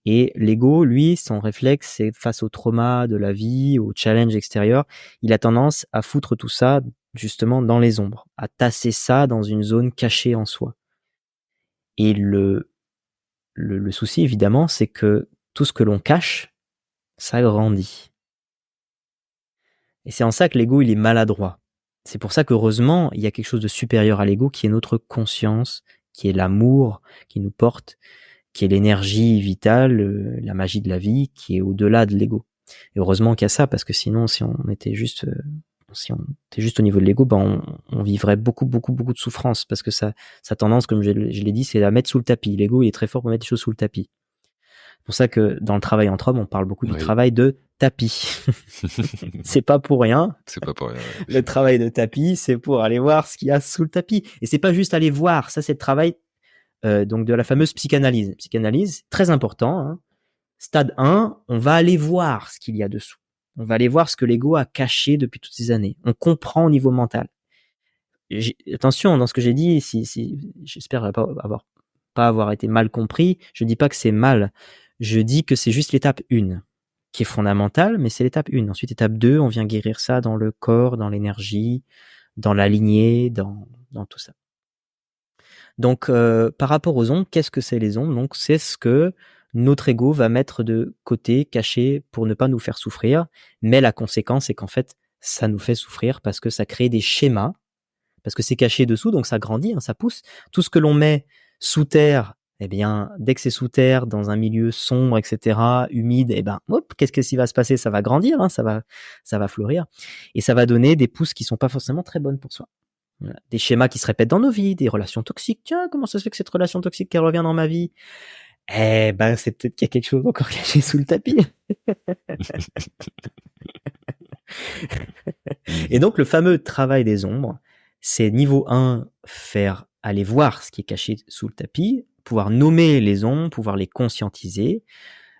Et l'ego, lui, son réflexe, c'est face au trauma de la vie, au challenge extérieur, il a tendance à foutre tout ça justement dans les ombres, à tasser ça dans une zone cachée en soi. Et le souci, évidemment, c'est que tout ce que l'on cache, ça grandit. Et c'est en ça que l'ego, il est maladroit. C'est pour ça qu'heureusement, il y a quelque chose de supérieur à l'ego qui est notre conscience, qui est l'amour qui nous porte, qui est l'énergie vitale, la magie de la vie, qui est au-delà de l'ego. Et heureusement qu'il y a ça, parce que sinon, si on était juste au niveau de l'ego, ben on vivrait beaucoup de souffrance, parce que ça tendance, comme je l'ai dit, c'est à mettre sous le tapis. L'ego, il est très fort pour mettre des choses sous le tapis. C'est pour ça que dans le travail entre hommes, on parle beaucoup du travail de tapis. C'est pas pour rien. C'est pas pour rien. Le travail de tapis, c'est pour aller voir ce qu'il y a sous le tapis. Et c'est pas juste aller voir, ça c'est le travail donc de la fameuse psychanalyse. Psychanalyse, très important. Hein. Stade 1, on va aller voir ce qu'il y a dessous. On va aller voir ce que l'ego a caché depuis toutes ces années. On comprend au niveau mental. Attention, dans ce que j'ai dit, si j'espère pas avoir été mal compris, je dis pas que c'est mal. Je dis que c'est juste l'étape 1 qui est fondamentale, mais c'est l'étape 1. Ensuite, étape 2, on vient guérir ça dans le corps, dans l'énergie, dans la lignée, dans tout ça. Donc, par rapport aux ombres, qu'est-ce que c'est les ombres? Donc, c'est ce que notre ego va mettre de côté, caché, pour ne pas nous faire souffrir. Mais la conséquence, c'est qu'en fait, ça nous fait souffrir parce que ça crée des schémas, parce que c'est caché dessous, donc ça grandit, hein, ça pousse. Tout ce que l'on met sous terre, eh bien, dès que c'est sous terre, dans un milieu sombre, etc., humide, eh ben, hop, qu'est-ce qui va se passer? Ça va grandir, hein, ça va fleurir, et ça va donner des pousses qui sont pas forcément très bonnes pour soi. Voilà. Des schémas qui se répètent dans nos vies, des relations toxiques. Tiens, comment ça se fait que cette relation toxique qui revient dans ma vie? Eh ben, c'est peut-être qu'il y a quelque chose encore caché sous le tapis. Et donc, le fameux travail des ombres, c'est niveau 1, faire aller voir ce qui est caché sous le tapis, pouvoir nommer les ombres, pouvoir les conscientiser.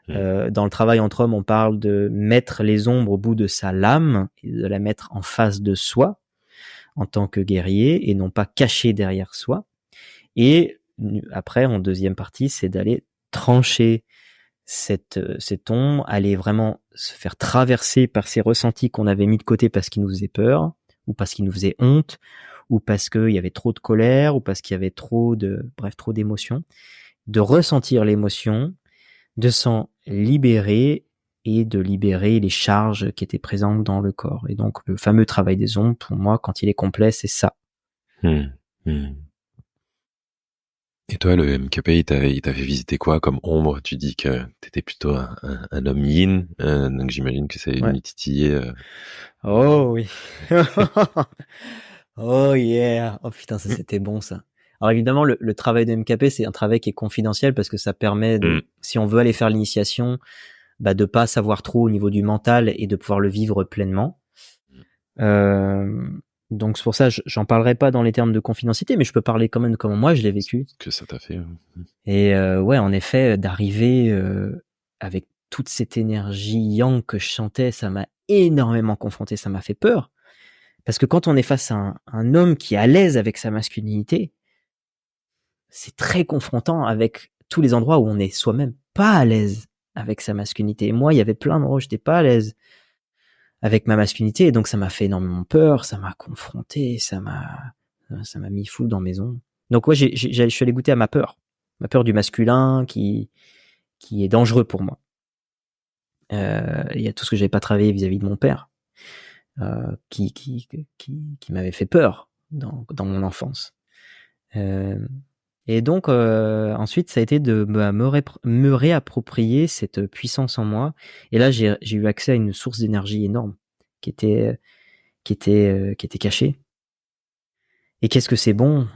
Dans le travail entre hommes, on parle de mettre les ombres au bout de sa lame et de la mettre en face de soi en tant que guerrier et non pas caché derrière soi. Et après, en deuxième partie, c'est d'aller trancher cette ombre, aller vraiment se faire traverser par ces ressentis qu'on avait mis de côté parce qu'ils nous faisaient peur, ou parce qu'ils nous faisaient honte, ou parce qu'il y avait trop de colère, ou parce qu'il y avait trop d'émotions, de ressentir l'émotion, de s'en libérer et de libérer les charges qui étaient présentes dans le corps. Et donc, le fameux travail des ombres, pour moi, quand il est complet, c'est ça. Et toi, le MKP, il t'avait visité quoi comme ombre? Tu dis que t'étais plutôt un homme yin, donc j'imagine que c'est une titillé. Oh oui. Oh yeah. Oh putain, ça c'était bon ça. Alors évidemment, le travail de MKP, c'est un travail qui est confidentiel parce que ça permet si on veut aller faire l'initiation, de pas savoir trop au niveau du mental et de pouvoir le vivre pleinement. Donc c'est pour ça, j'en parlerai pas dans les termes de confidentialité, mais je peux parler quand même de comment moi je l'ai vécu. Que ça t'a fait. Et ouais, en effet, d'arriver avec toute cette énergie yang que je sentais, ça m'a énormément confronté, ça m'a fait peur. Parce que quand on est face à un homme qui est à l'aise avec sa masculinité, c'est très confrontant avec tous les endroits où on est soi-même pas à l'aise avec sa masculinité. Et moi, il y avait plein d'endroits où j'étais pas à l'aise avec ma masculinité, et donc ça m'a fait énormément peur, ça m'a confronté, ça m'a mis full dans mes ongles. Donc ouais, je suis allé goûter à ma peur du masculin qui est dangereux pour moi. Il y a tout ce que j'avais pas travaillé vis-à-vis de mon père, qui m'avait fait peur dans mon enfance. Et donc ensuite, ça a été de me réapproprier cette puissance en moi. Et là, j'ai eu accès à une source d'énergie énorme qui était cachée. Et qu'est-ce que c'est bon,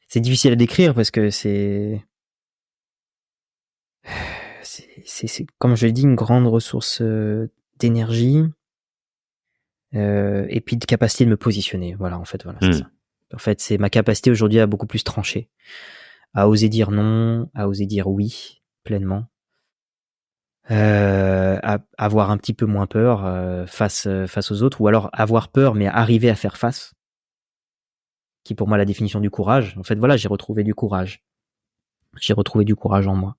c'est difficile à décrire parce que c'est comme je l'ai dit, une grande ressource d'énergie et puis de capacité de me positionner. Voilà, en fait, c'est ça. En fait, c'est ma capacité aujourd'hui à beaucoup plus trancher, à oser dire non, à oser dire oui pleinement, à avoir un petit peu moins peur face aux autres, ou alors avoir peur mais arriver à faire face, qui est pour moi la définition du courage. En fait, voilà, j'ai retrouvé du courage en moi.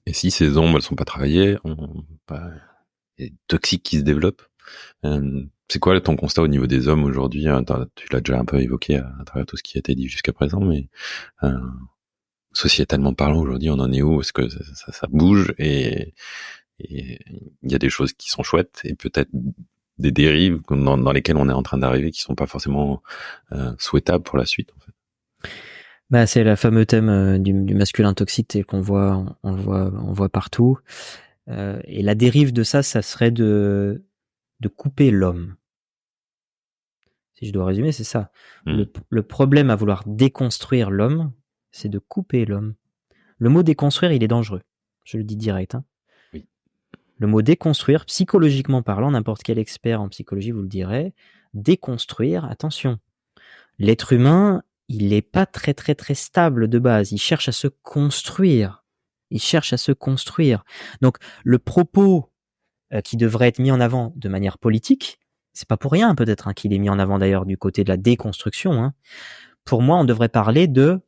Et si ces ombres elles sont pas travaillées, il y a des toxiques qui se développent. C'est quoi ton constat au niveau des hommes aujourd'hui? Tu l'as déjà un peu évoqué à travers tout ce qui a été dit jusqu'à présent, mais sociétalement parlant, aujourd'hui, on en est où? Est-ce que ça bouge et il y a des choses qui sont chouettes et peut-être des dérives dans lesquelles on est en train d'arriver qui sont pas forcément souhaitables pour la suite, en fait? Bah, c'est le fameux thème du masculin toxique qu'on voit, on le voit partout. Et la dérive de ça serait de couper l'homme. Si je dois résumer, c'est ça. Le problème à vouloir déconstruire l'homme, c'est de couper l'homme. Le mot déconstruire, il est dangereux. Je le dis direct. Oui. Le mot déconstruire, psychologiquement parlant, n'importe quel expert en psychologie vous le dirait, déconstruire, attention. L'être humain, il n'est pas très très très stable de base. Il cherche à se construire. Donc, le propos qui devrait être mis en avant de manière politique, c'est pas pour rien peut-être qu'il est mis en avant d'ailleurs du côté de la déconstruction. Pour moi, on devrait parler de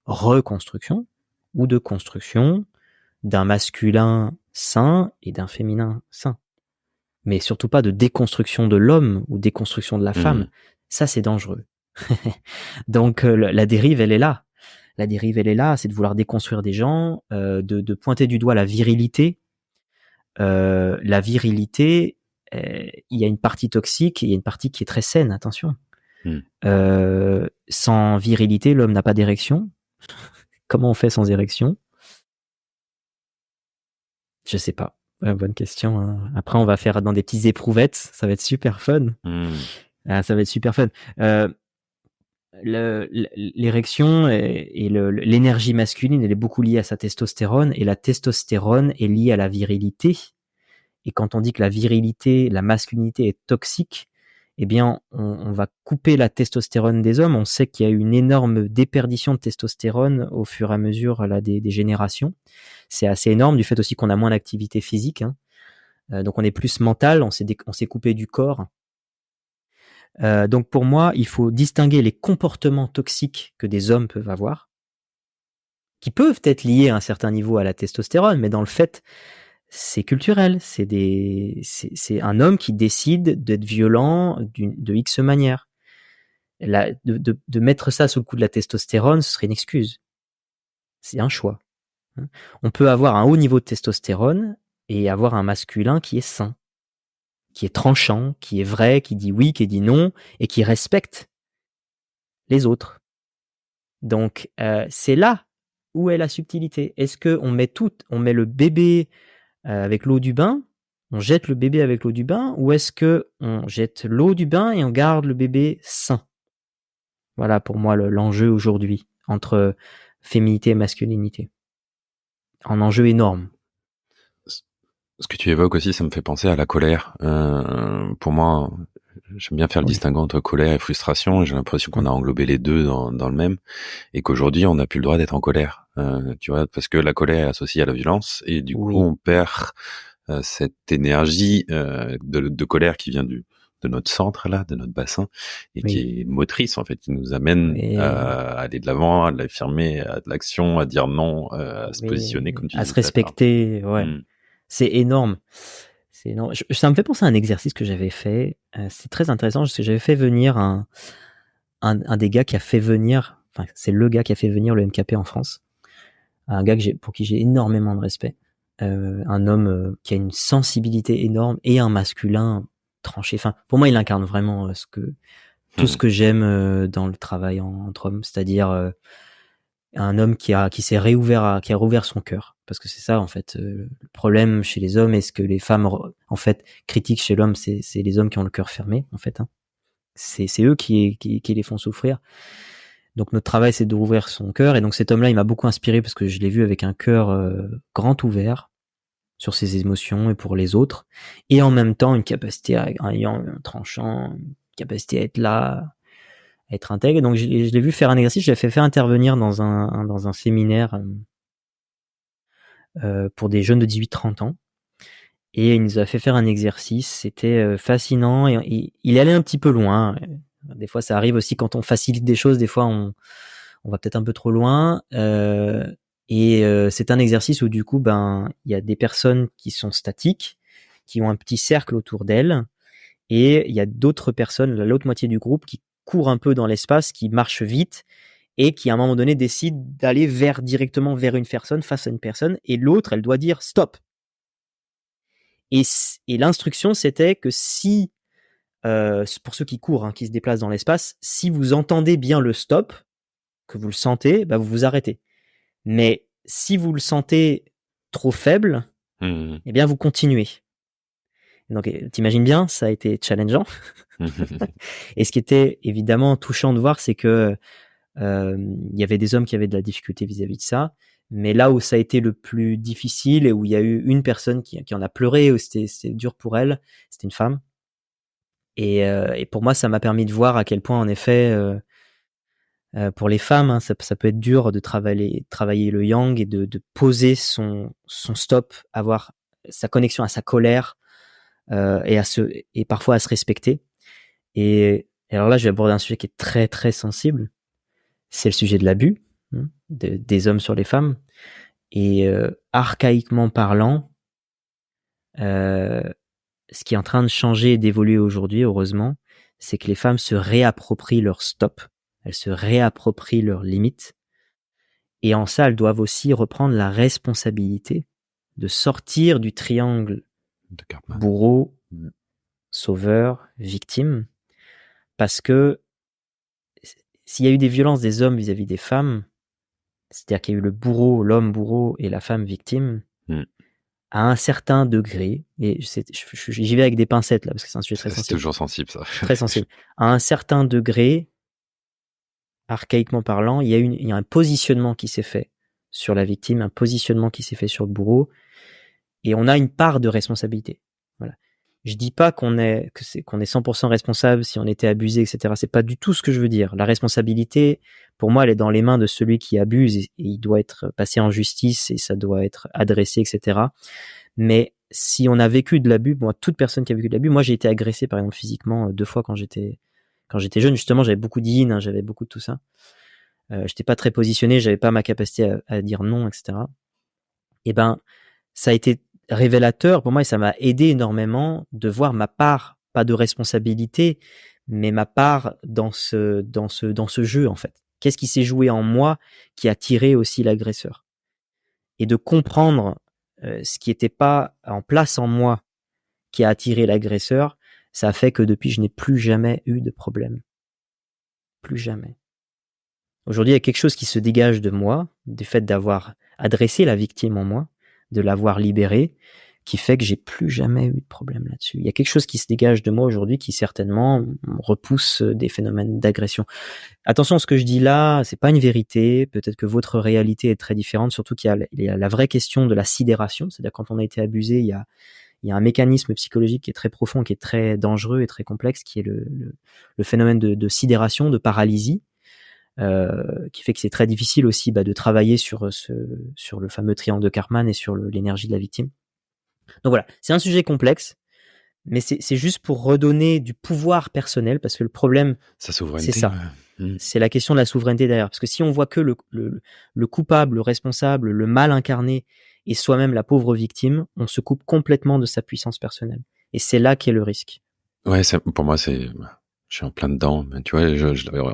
reconstruction ou de construction d'un masculin sain et d'un féminin sain. Mais surtout pas de déconstruction de l'homme ou déconstruction de la femme. Ça, c'est dangereux. Donc la dérive, elle est là. La dérive, elle est là, c'est de vouloir déconstruire des gens, de pointer du doigt la virilité. La virilité, il y a une partie toxique et il y a une partie qui est très saine, attention. Sans virilité, l'homme n'a pas d'érection. Comment on fait sans érection? Je sais pas. Bonne question. Après, on va faire dans des petites éprouvettes. Ça va être super fun. Ça va être super fun. L'érection et l'énergie masculine, elle est beaucoup liée à sa testostérone, et la testostérone est liée à la virilité. Et quand on dit que la virilité, la masculinité est toxique, eh bien, on va couper la testostérone des hommes. On sait qu'il y a eu une énorme déperdition de testostérone au fur et à mesure des générations. C'est assez énorme, du fait aussi qu'on a moins d'activité physique. Donc on est plus mental, on s'est coupé du corps. Donc pour moi, il faut distinguer les comportements toxiques que des hommes peuvent avoir, qui peuvent être liés à un certain niveau à la testostérone, mais dans le fait, c'est culturel. C'est un homme qui décide d'être violent de X manière. De mettre ça sous le coup de la testostérone, ce serait une excuse. C'est un choix. On peut avoir un haut niveau de testostérone et avoir un masculin qui est sain, qui est tranchant, qui est vrai, qui dit oui, qui dit non, et qui respecte les autres. Donc, c'est là où est la subtilité. Est-ce qu'on met le bébé avec l'eau du bain, on jette le bébé avec l'eau du bain, ou est-ce qu'on jette l'eau du bain et on garde le bébé sain? Voilà pour moi l'enjeu aujourd'hui entre féminité et masculinité. Un enjeu énorme. Ce que tu évoques aussi, ça me fait penser à la colère. Pour moi, j'aime bien faire le distinguo entre colère et frustration. J'ai l'impression qu'on a englobé les deux dans le même, et qu'aujourd'hui, on n'a plus le droit d'être en colère. Tu vois, parce que la colère est associée à la violence, et du coup, on perd cette énergie de colère qui vient de notre centre là, de notre bassin, et qui est motrice en fait, qui nous amène à aller de l'avant, à l'affirmer, à de l'action, à dire non, à se positionner comme tu disais. À se respecter, c'est énorme. C'est énorme. Ça me fait penser à un exercice que j'avais fait. C'est très intéressant parce que j'avais fait venir un des gars qui a fait venir, enfin c'est le gars qui a fait venir le MKP en France, un gars pour qui j'ai énormément de respect, un homme qui a une sensibilité énorme et un masculin tranché. Enfin, pour moi, il incarne vraiment tout ce que j'aime dans le travail entre hommes, c'est-à-dire un homme qui a rouvert son cœur, parce que c'est ça en fait le problème chez les hommes, et ce que les femmes en fait critiquent chez l'homme, c'est les hommes qui ont le cœur fermé en fait. C'est eux qui les font souffrir. Donc notre travail, c'est de rouvrir son cœur, et donc cet homme-là, il m'a beaucoup inspiré parce que je l'ai vu avec un cœur grand ouvert sur ses émotions et pour les autres, et en même temps une capacité à un tranchant, une capacité à être là, à être intègre. Et donc je l'ai vu faire un exercice, je l'ai fait faire intervenir dans un séminaire pour des jeunes de 18-30 ans, et il nous a fait faire un exercice. C'était fascinant, et il allait un petit peu loin. Des fois ça arrive aussi quand on facilite des choses, des fois on va peut-être un peu trop loin, et c'est un exercice où du coup il y a des personnes qui sont statiques, qui ont un petit cercle autour d'elles, et il y a d'autres personnes, l'autre moitié du groupe, qui courent un peu dans l'espace, qui marchent vite, et qui à un moment donné décident d'aller directement vers une personne, face à une personne, et l'autre, elle doit dire stop. Et l'instruction, c'était que si pour ceux qui courent, qui se déplacent dans l'espace, si vous entendez bien le stop, que vous le sentez, vous vous arrêtez. Mais si vous le sentez trop faible, eh bien vous continuez. Donc t'imagines bien, ça a été challengeant. Et ce qui était évidemment touchant de voir, c'est que il y avait des hommes qui avaient de la difficulté vis-à-vis de ça, mais là où ça a été le plus difficile, et où il y a eu une personne qui en a pleuré, où c'était dur pour elle, c'était une femme. Et pour moi, ça m'a permis de voir à quel point, en effet, pour les femmes, ça peut être dur de travailler le yang, et de poser son stop, avoir sa connexion à sa colère, et parfois à se respecter. Et alors là, je vais aborder un sujet qui est très très sensible. C'est le sujet de l'abus des hommes sur les femmes. Et archaïquement parlant, ce qui est en train de changer et d'évoluer aujourd'hui, heureusement, c'est que les femmes se réapproprient leur stop, elles se réapproprient leurs limites, et en ça, elles doivent aussi reprendre la responsabilité de sortir du triangle bourreau, sauveur, victime, parce que s'il y a eu des violences des hommes vis-à-vis des femmes, c'est-à-dire qu'il y a eu le bourreau, l'homme bourreau et la femme victime, à un certain degré, et j'y vais avec des pincettes là, parce que c'est un sujet très sensible. C'est toujours sensible, ça. Très sensible. À un certain degré, archaïquement parlant, il y a un positionnement qui s'est fait sur la victime, un positionnement qui s'est fait sur le bourreau, et on a une part de responsabilité. Voilà. Je dis pas qu'on est 100% responsable si on était abusé, etc. C'est pas du tout ce que je veux dire. La responsabilité, pour moi, elle est dans les mains de celui qui abuse, et il doit être passé en justice, et ça doit être adressé, etc. Mais si on a vécu de l'abus, moi, toute personne qui a vécu de l'abus, moi, j'ai été agressé, par exemple, physiquement 2 fois quand j'étais jeune. Justement, j'avais beaucoup d'yin, j'avais beaucoup de tout ça. J'étais pas très positionné, j'avais pas ma capacité à dire non, etc. Et ça a été révélateur pour moi, et ça m'a aidé énormément de voir ma part, pas de responsabilité, mais ma part dans ce jeu, en fait. Qu'est-ce qui s'est joué en moi qui a tiré aussi l'agresseur? Et de comprendre ce qui n'était pas en place en moi qui a attiré l'agresseur, ça a fait que depuis, je n'ai plus jamais eu de problème. Plus jamais. Aujourd'hui, il y a quelque chose qui se dégage de moi, du fait d'avoir adressé la victime en moi, de l'avoir libérée, qui fait que j'ai plus jamais eu de problème là-dessus. Il y a quelque chose qui se dégage de moi aujourd'hui qui certainement repousse des phénomènes d'agression. Attention, ce que je dis là, c'est pas une vérité. Peut-être que votre réalité est très différente, surtout qu'il y a la vraie question de la sidération. C'est-à-dire quand on a été abusé, il y a un mécanisme psychologique qui est très profond, qui est très dangereux et très complexe, qui est le phénomène de sidération, de paralysie. Qui fait que c'est très difficile aussi de travailler sur le fameux triangle de Karpman et sur l'énergie de la victime. Donc voilà, c'est un sujet complexe, mais c'est juste pour redonner du pouvoir personnel, parce que le problème, Sa souveraineté. c'est ça. Ouais. C'est la question de la souveraineté derrière. Parce que si on voit que le coupable, le responsable, le mal incarné est soi-même la pauvre victime, on se coupe complètement de sa puissance personnelle. Et c'est là qu'est le risque. Ouais, pour moi, je suis en plein dedans. Mais tu vois,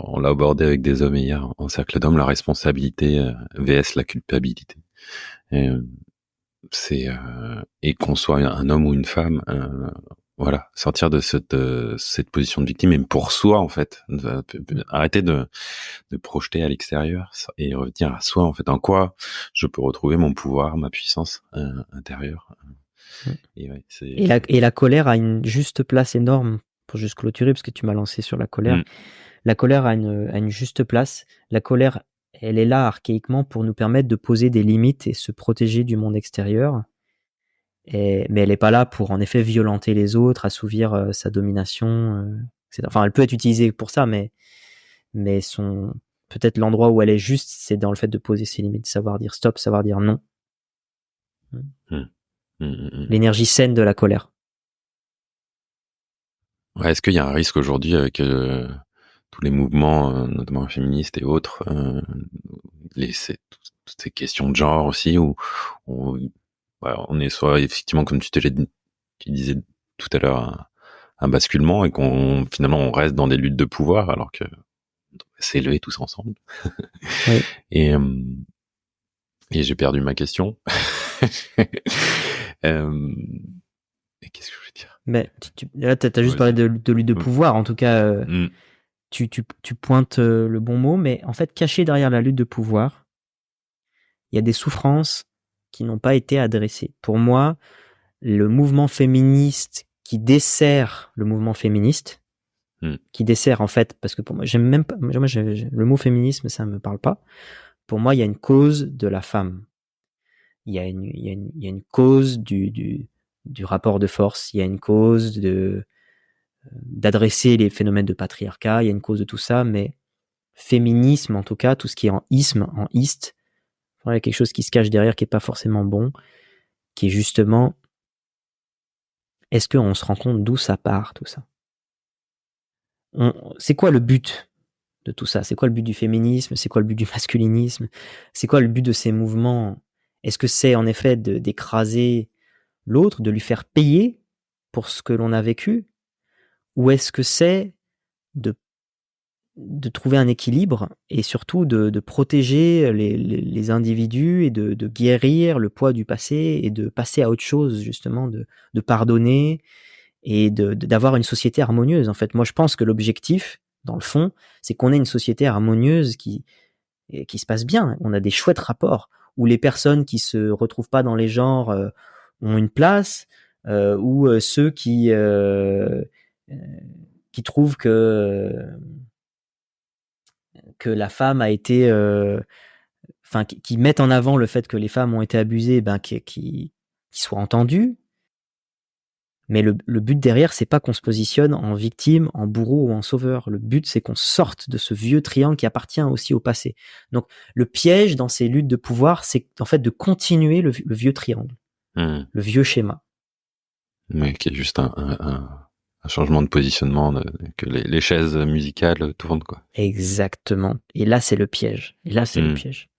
on l'a abordé avec des hommes hier, en cercle d'hommes, la responsabilité vs la culpabilité. Et, et qu'on soit un homme ou une femme, voilà, sortir de cette position de victime, et pour soi, en fait, arrêter de projeter à l'extérieur et revenir à soi, en fait, en quoi je peux retrouver mon pouvoir, ma puissance intérieure. Et, ouais, et la colère a une juste place énorme, pour juste clôturer, parce que tu m'as lancé sur la colère. La colère a une juste place. La colère, elle est là archaïquement pour nous permettre de poser des limites et se protéger du monde extérieur. Mais elle n'est pas là pour, en effet, violenter les autres, assouvir sa domination, etc. Enfin, elle peut être utilisée pour ça, mais peut-être l'endroit où elle est juste, c'est dans le fait de poser ses limites, savoir dire stop, savoir dire non. L'énergie saine de la colère. Ouais, est-ce qu'il y a un risque aujourd'hui avec tous les mouvements, notamment féministes et autres, toutes ces questions de genre aussi, où on est soit effectivement, comme tu disais tout à l'heure, un basculement, et finalement on reste dans des luttes de pouvoir alors que on devrait s'élever tous ensemble. Oui. Et j'ai perdu ma question. Et qu'est-ce que je veux dire? Mais là, t'as juste parlé de lutte de pouvoir. En tout cas, tu pointes le bon mot, mais en fait, caché derrière la lutte de pouvoir, il y a des souffrances qui n'ont pas été adressées. Pour moi, le mouvement féministe qui dessert le mouvement féministe, qui dessert en fait, parce que pour moi, j'aime même pas, le mot féminisme, ça me parle pas. Pour moi, il y a une cause de la femme. Il y a une cause du rapport de force. Il y a une cause d'adresser les phénomènes de patriarcat. Il y a une cause de tout ça, mais féminisme, en tout cas, tout ce qui est en isme, en ist, il y a quelque chose qui se cache derrière qui est pas forcément bon, qui est justement, est-ce qu'on se rend compte d'où ça part, tout ça? C'est quoi le but de tout ça? C'est quoi le but du féminisme? C'est quoi le but du masculinisme? C'est quoi le but de ces mouvements? Est-ce que c'est en effet d'écraser l'autre, de lui faire payer pour ce que l'on a vécu? Ou est-ce que c'est de trouver un équilibre et surtout de protéger les individus et de guérir le poids du passé et de passer à autre chose, justement, de pardonner et d'avoir une société harmonieuse? En fait, moi, je pense que l'objectif, dans le fond, c'est qu'on ait une société harmonieuse qui se passe bien. On a des chouettes rapports où les personnes qui se retrouvent pas dans les genres ont une place, ou ceux qui trouvent que la femme a été, qui mettent en avant le fait que les femmes ont été abusées, qui soient entendues. Mais le but derrière, c'est pas qu'on se positionne en victime, en bourreau ou en sauveur. Le but, c'est qu'on sorte de ce vieux triangle qui appartient aussi au passé. Donc, le piège dans ces luttes de pouvoir, c'est en fait de continuer le vieux triangle, le vieux schéma. Mais qui est juste un changement de positionnement, que les chaises musicales tournent, quoi. Exactement. Et là, c'est le piège. Le piège.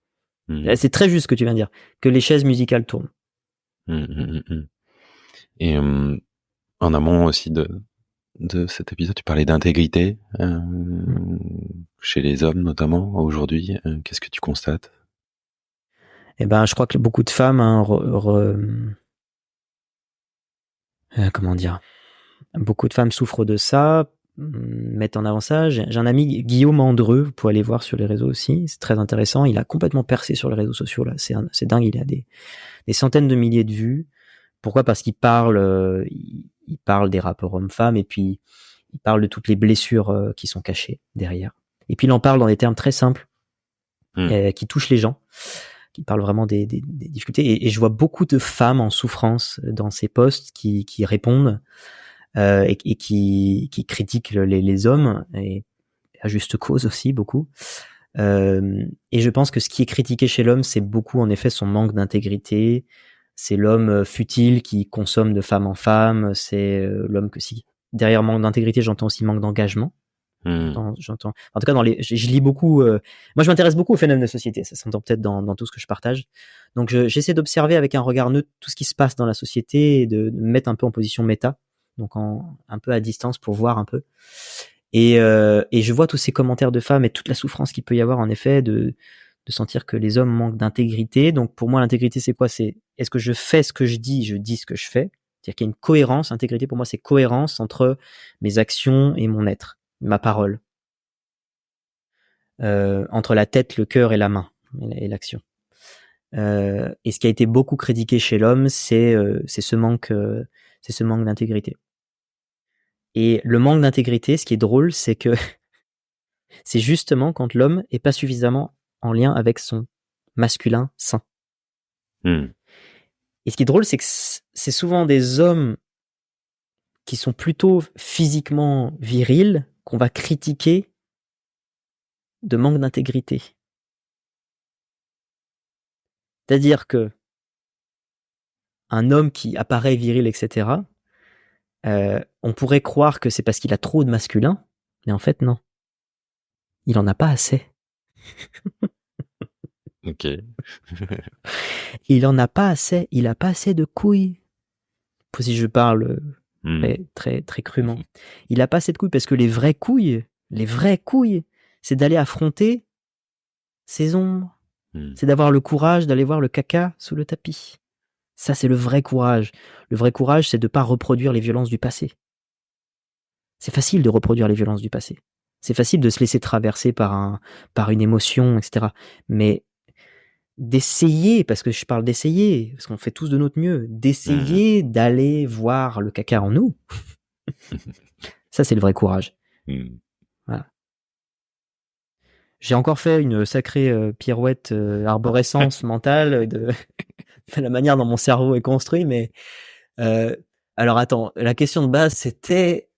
C'est très juste ce que tu viens de dire, que les chaises musicales tournent. Et en amont aussi de cet épisode, tu parlais d'intégrité chez les hommes notamment aujourd'hui. Qu'est-ce que tu constates? Eh ben, je crois que beaucoup de femmes, comment dire, beaucoup de femmes souffrent de ça, mettent en avant ça. J'ai un ami, Guillaume Andreux, vous pouvez aller voir sur les réseaux aussi, c'est très intéressant. Il a complètement percé sur les réseaux sociaux là, c'est dingue. Il a des centaines de milliers de vues. Pourquoi? Parce qu'il parle, il parle des rapports hommes-femmes, et puis il parle de toutes les blessures qui sont cachées derrière. Et puis il en parle dans des termes très simples, qui touchent les gens, qui parle vraiment des difficultés. Et je vois beaucoup de femmes en souffrance dans ces posts qui répondent et qui critiquent les hommes, et à juste cause aussi beaucoup. Et je pense que ce qui est critiqué chez l'homme, c'est beaucoup en effet son manque d'intégrité, c'est l'homme futile qui consomme de femme en femme, c'est l'homme que si derrière manque d'intégrité, j'entends aussi manque d'engagement. J'entends. En tout cas, je lis beaucoup. Moi, je m'intéresse beaucoup au phénomène de société. Ça s'entend peut-être dans tout ce que je partage. Donc, j'essaie d'observer avec un regard neutre tout ce qui se passe dans la société et de me mettre un peu en position méta, donc un peu à distance pour voir un peu. Et je vois tous ces commentaires de femmes et toute la souffrance qu'il peut y avoir en effet de sentir que les hommes manquent d'intégrité. Donc, pour moi, l'intégrité, c'est quoi ? C'est est-ce que je fais ce que je dis ce que je fais ? C'est-à-dire qu'il y a une cohérence. Intégrité, pour moi, c'est cohérence entre mes actions et mon être. Ma parole, entre la tête, le cœur et la main et l'action. Et ce qui a été beaucoup critiqué chez l'homme, c'est ce manque d'intégrité. Et le manque d'intégrité, ce qui est drôle, c'est que c'est justement quand l'homme est pas suffisamment en lien avec son masculin sain. Et ce qui est drôle, c'est que c'est souvent des hommes qui sont plutôt physiquement virils qu'on va critiquer de manque d'intégrité. C'est-à-dire que un homme qui apparaît viril, etc., on pourrait croire que c'est parce qu'il a trop de masculin, mais en fait, non. Il en a pas assez. Ok. Il en a pas assez. Il a pas assez de couilles. Si je parle très, très crûment. Il a pas assez de couilles parce que les vraies couilles, c'est d'aller affronter ses ombres. C'est d'avoir le courage d'aller voir le caca sous le tapis. Ça, c'est le vrai courage. Le vrai courage, c'est de ne pas reproduire les violences du passé. C'est facile de reproduire les violences du passé. C'est facile de se laisser traverser par une émotion, etc. Mais d'essayer, parce que je parle d'essayer, parce qu'on fait tous de notre mieux, d'essayer d'aller voir le caca en nous. Ça, c'est le vrai courage. Voilà. J'ai encore fait une sacrée pirouette arborescence mentale de la manière dont mon cerveau est construit, mais alors attends, la question de base c'était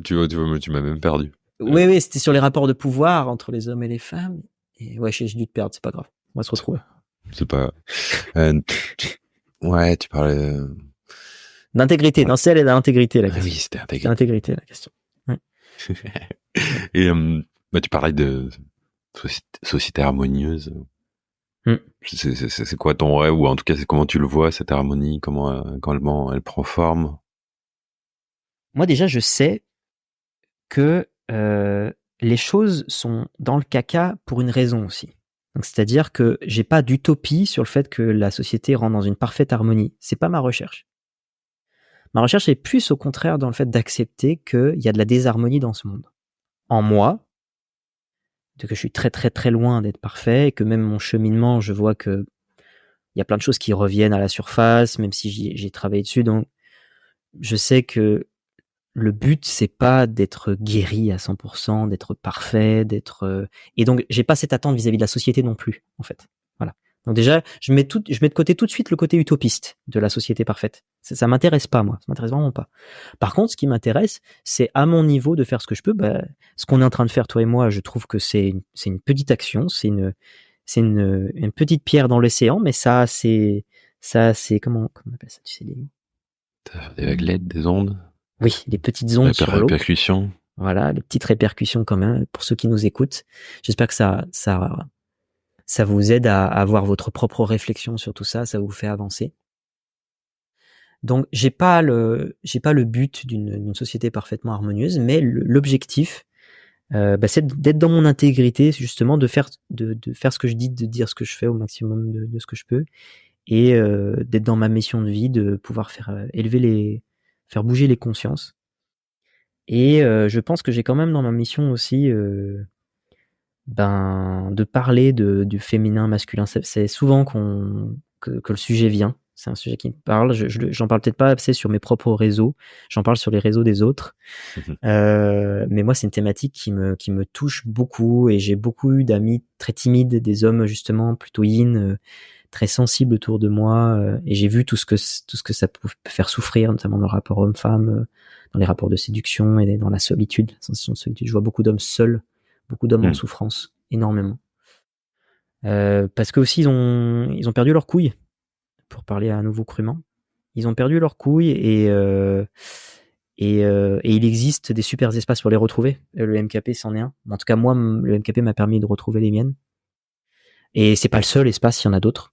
tu m'as même perdu. Oui, c'était sur les rapports de pouvoir entre les hommes et les femmes. Et ouais, j'ai dû te perdre, c'est pas grave. On va se retrouver. C'est pas. Ouais, tu parlais d'intégrité. Non, celle est d'intégrité la question. Oui, c'était intégrité. L'intégrité la question. Ouais. Et tu parlais de société harmonieuse. C'est quoi ton rêve, ou en tout cas c'est comment tu le vois, cette harmonie, comment elle prend forme? Moi déjà je sais que les choses sont dans le caca pour une raison aussi. Donc c'est-à-dire que j'ai pas d'utopie sur le fait que la société rentre dans une parfaite harmonie. C'est pas ma recherche. Ma recherche est plus au contraire dans le fait d'accepter qu'il y a de la désharmonie dans ce monde. En moi, que je suis très très très loin d'être parfait, et que même mon cheminement, je vois que il y a plein de choses qui reviennent à la surface, même si j'ai travaillé dessus. Donc, je sais que le but, c'est pas d'être guéri à 100%, d'être parfait, et donc, j'ai pas cette attente vis-à-vis de la société non plus, en fait. Voilà. Donc déjà, je mets de côté tout de suite le côté utopiste de la société parfaite. Ça m'intéresse pas, moi. Ça m'intéresse vraiment pas. Par contre, ce qui m'intéresse, c'est à mon niveau de faire ce que je peux. Ce qu'on est en train de faire, toi et moi, je trouve que c'est une petite action, c'est une petite pierre dans l'océan, mais ça, c'est comment on appelle ça, tu sais, des vaguelettes, des ondes. Oui, les petites ondes sur l'eau. Répercussions. Voilà, les petites répercussions quand même pour ceux qui nous écoutent. J'espère que ça vous aide à avoir votre propre réflexion sur tout ça, ça vous fait avancer. Donc j'ai pas le but d'une société parfaitement harmonieuse, mais l'objectif, c'est d'être dans mon intégrité, justement, de faire ce que je dis, de dire ce que je fais au maximum de ce que je peux, et d'être dans ma mission de vie, de pouvoir faire bouger les consciences. Et je pense que j'ai quand même dans ma mission aussi de parler du féminin masculin. C'est souvent que le sujet vient. C'est un sujet qui me parle. J'en parle peut-être pas assez sur mes propres réseaux. J'en parle sur les réseaux des autres. Mais moi, c'est une thématique qui me touche beaucoup, et j'ai beaucoup eu d'amis très timides, des hommes justement plutôt yin, très sensibles autour de moi, et j'ai vu tout ce que ça peut faire souffrir, notamment dans le rapport homme-femme, dans les rapports de séduction et dans la solitude, la sensation de solitude. Je vois beaucoup d'hommes seuls, beaucoup d'hommes en souffrance, énormément. Parce que aussi ils ont perdu leurs couilles. pour parler à nouveau crûment. Ils ont perdu leurs couilles et il existe des super espaces pour les retrouver. Le MKP, c'en est un. En tout cas, moi, le MKP m'a permis de retrouver les miennes. Et c'est pas le seul espace, il y en a d'autres.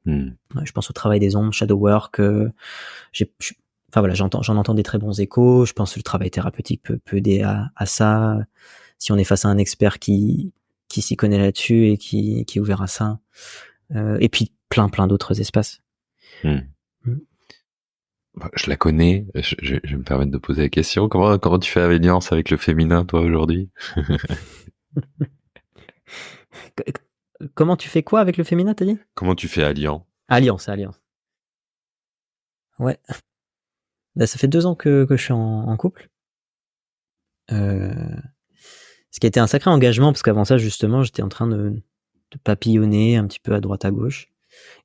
Je pense au travail des ombres, Shadow Work. Enfin voilà, j'en entends des très bons échos. Je pense que le travail thérapeutique peut aider à ça. Si on est face à un expert qui s'y connaît là-dessus et qui est ouvert à ça. Et puis plein d'autres espaces. Je la connais. Je vais me permettre de poser la question. Comment tu fais alliance avec le féminin, toi, aujourd'hui? Comment tu fais quoi avec le féminin, t'as dit? Comment tu fais alliance? Alliance. Ouais. Là, ça fait 2 ans que je suis en couple. Ce qui a été un sacré engagement, parce qu'avant ça, justement, j'étais en train de papillonner un petit peu à droite à gauche.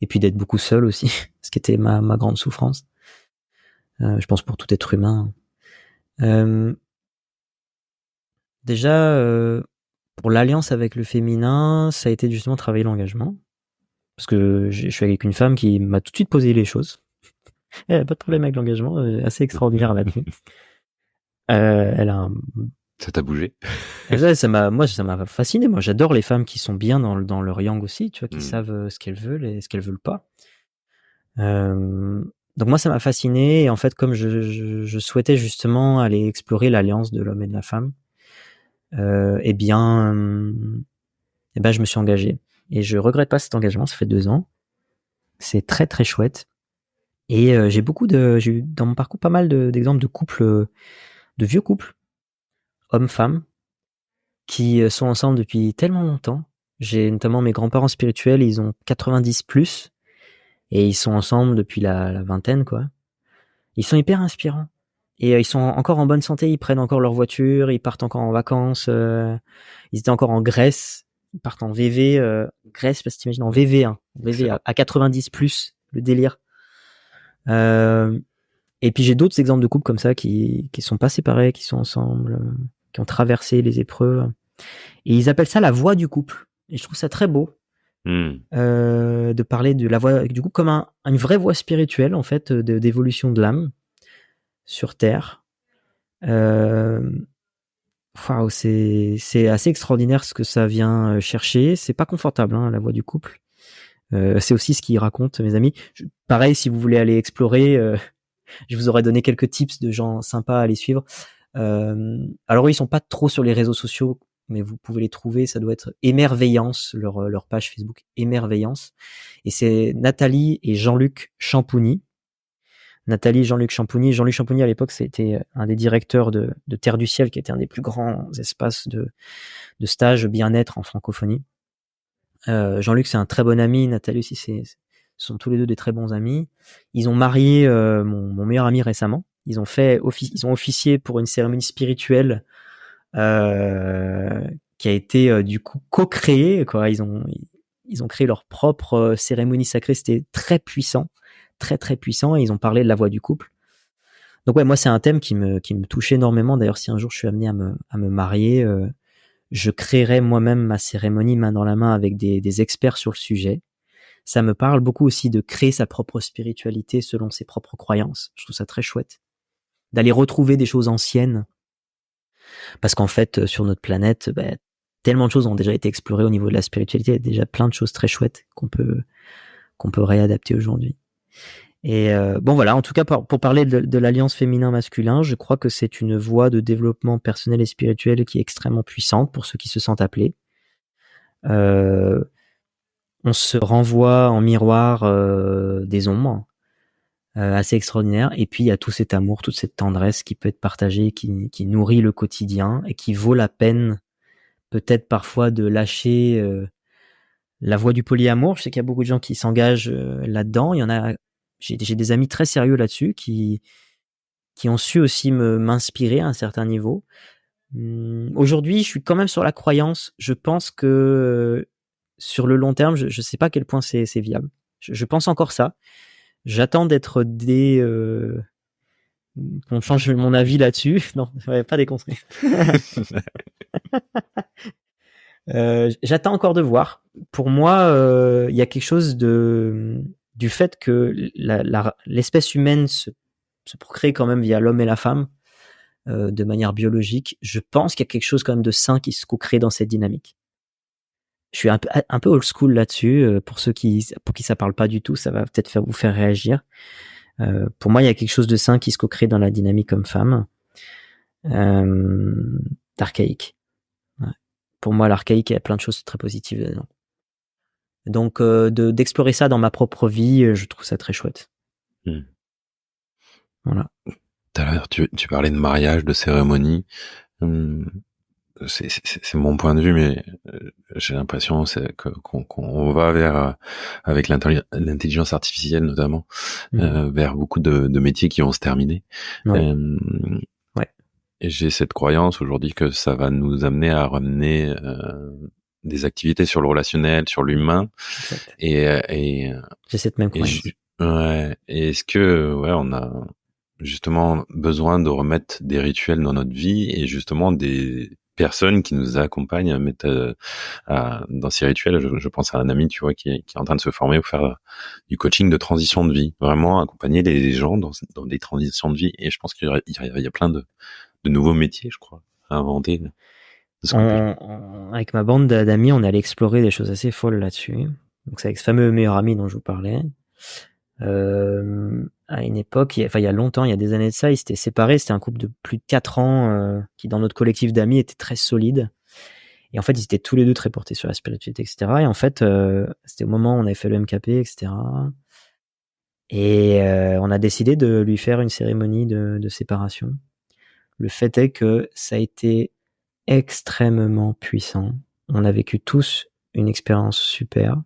Et puis d'être beaucoup seul aussi, ce qui était ma grande souffrance. Je pense pour tout être humain. Déjà, pour l'alliance avec le féminin, ça a été justement travailler l'engagement. Parce que je suis avec une femme qui m'a tout de suite posé les choses. Elle n'a pas de problème avec l'engagement, assez extraordinaire là-dessus. Elle a un... Ça t'a bougé? Ça m'a fasciné. Moi, j'adore les femmes qui sont bien dans leur yang aussi, tu vois, qui savent ce qu'elles veulent et ce qu'elles veulent pas. Donc moi, ça m'a fasciné. Et en fait, comme je souhaitais justement aller explorer l'alliance de l'homme et de la femme, eh bien, je me suis engagé. Et je regrette pas cet engagement. Ça fait 2 ans. C'est très très chouette. Et j'ai eu dans mon parcours pas mal d'exemples de couples, de vieux couples, hommes-femmes, qui sont ensemble depuis tellement longtemps. J'ai notamment mes grands-parents spirituels, ils ont 90 plus, et ils sont ensemble depuis la vingtaine, quoi. Ils sont hyper inspirants. Et ils sont encore en bonne santé, ils prennent encore leur voiture, ils partent encore en vacances, ils étaient encore en Grèce, ils partent en VV, Grèce, parce que t'imagines, en VV, hein, VV à 90 plus, le délire. Et puis j'ai d'autres exemples de couples comme ça qui sont pas séparés, qui sont ensemble, qui ont traversé les épreuves. Et ils appellent ça la voie du couple. Et je trouve ça très beau de parler de la voie du couple comme une vraie voie spirituelle, en fait, d'évolution de l'âme sur Terre. C'est assez extraordinaire ce que ça vient chercher. C'est pas confortable, hein, la voie du couple. C'est aussi ce qu'ils racontent, mes amis. Pareil, si vous voulez aller explorer, je vous aurais donné quelques tips de gens sympas à les suivre. Alors eux, ils sont pas trop sur les réseaux sociaux, mais vous pouvez les trouver. Ça doit être Émerveillance, leur page Facebook Émerveillance. Et c'est Nathalie et Jean-Luc Champouni. Nathalie, Jean-Luc Champouni. Jean-Luc Champouni, à l'époque, c'était un des directeurs de Terre du Ciel, qui était un des plus grands espaces de stage bien-être en francophonie. Jean-Luc, c'est un très bon ami. Nathalie aussi, ce sont tous les deux des très bons amis. Ils ont marié mon meilleur ami récemment. Ils ont officié pour une cérémonie spirituelle qui a été du coup co-créée, quoi. Ils ont créé leur propre cérémonie sacrée. C'était très puissant, très très puissant. Et ils ont parlé de la voie du couple. Donc ouais, moi c'est un thème qui me touche énormément. D'ailleurs, si un jour je suis amené à me marier, je créerai moi-même ma cérémonie main dans la main avec des experts sur le sujet. Ça me parle beaucoup aussi de créer sa propre spiritualité selon ses propres croyances. Je trouve ça très chouette. D'aller retrouver des choses anciennes. Parce qu'en fait, sur notre planète, tellement de choses ont déjà été explorées au niveau de la spiritualité. Il y a déjà plein de choses très chouettes qu'on peut réadapter aujourd'hui. Et bon voilà, en tout cas pour parler de l'alliance féminin-masculin, je crois que c'est une voie de développement personnel et spirituel qui est extrêmement puissante pour ceux qui se sentent appelés. On se renvoie en miroir des ombres assez extraordinaires, et puis il y a tout cet amour, toute cette tendresse qui peut être partagée, qui nourrit le quotidien et qui vaut la peine peut-être parfois de lâcher la voie du polyamour. Je sais qu'il y a beaucoup de gens qui s'engagent là-dedans. Il y en a. J'ai des amis très sérieux là-dessus qui ont su aussi m'inspirer à un certain niveau. Aujourd'hui, je suis quand même sur la croyance. Je pense que sur le long terme, je sais pas à quel point c'est viable. Je pense encore ça. J'attends d'être qu'on change mon avis là-dessus. Non, pas déconstruire. J'attends encore de voir. Pour moi, il y a quelque chose du du fait que l'espèce humaine se procrée quand même via l'homme et la femme, de manière biologique, je pense qu'il y a quelque chose quand même de sain qui se co-crée dans cette dynamique. Je suis un peu old school là-dessus. Pour qui ça parle pas du tout, ça va peut-être vous faire réagir. Pour moi, il y a quelque chose de sain qui se co-crée dans la dynamique homme-femme. Archaïque. Ouais. Pour moi, l'archaïque, il y a plein de choses très positives dedans. Donc, d'explorer ça dans ma propre vie, je trouve ça très chouette. Voilà. Tout à l'heure, tu parlais de mariage, de cérémonie. C'est mon point de vue, mais j'ai l'impression qu'on va vers, avec l'intelligence artificielle notamment, vers beaucoup de métiers qui vont se terminer. Ouais. Et j'ai cette croyance aujourd'hui que ça va nous amener à ramener des activités sur le relationnel, sur l'humain. Et j'ai cette même croyance. Et est-ce que on a justement besoin de remettre des rituels dans notre vie et justement des personnes qui nous accompagnent à mettre dans ces rituels. Je pense à un ami, tu vois, qui est en train de se former pour faire du coaching de transition de vie, vraiment accompagner les gens dans des transitions de vie. Et je pense qu'il y a plein de nouveaux métiers, je crois, à inventer. Avec ma bande d'amis, on allait explorer des choses assez folles là-dessus. Donc c'est avec ce fameux meilleur ami dont je vous parlais. À une époque, il y a longtemps, il y a des années de ça, ils s'étaient séparés. C'était un couple de plus de 4 ans qui, dans notre collectif d'amis, était très solide. Et en fait, ils étaient tous les deux très portés sur la spiritualité, etc. Et en fait, c'était au moment où on avait fait le MKP, etc. Et on a décidé de lui faire une cérémonie de séparation. Le fait est que ça a été extrêmement puissant. On a vécu tous une expérience super.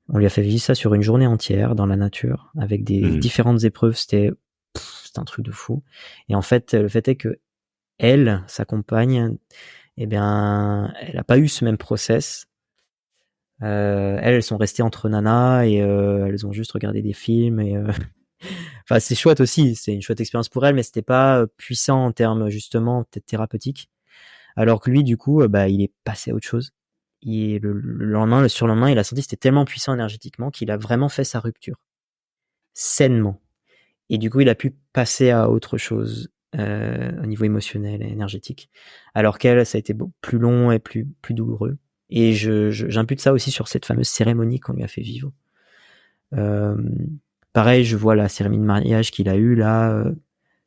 On lui a fait vivre ça sur une journée entière dans la nature avec des différentes épreuves. C'était un truc de fou. Et en fait, le fait est que elle, sa compagne, eh bien, elle a pas eu ce même process. Elles sont restées entre nanas et elles ont juste regardé des films et enfin, c'est chouette aussi. C'est une chouette expérience pour elle, mais c'était pas puissant en termes justement peut-être thérapeutiques. Alors que lui, du coup, il est passé à autre chose. Et le surlendemain, il a senti que c'était tellement puissant énergétiquement qu'il a vraiment fait sa rupture. Sainement. Et du coup, il a pu passer à autre chose au niveau émotionnel et énergétique. Alors qu'elle, ça a été plus long et plus douloureux. Et j'impute ça aussi sur cette fameuse cérémonie qu'on lui a fait vivre. Pareil, je vois la cérémonie de mariage qu'il a eue là,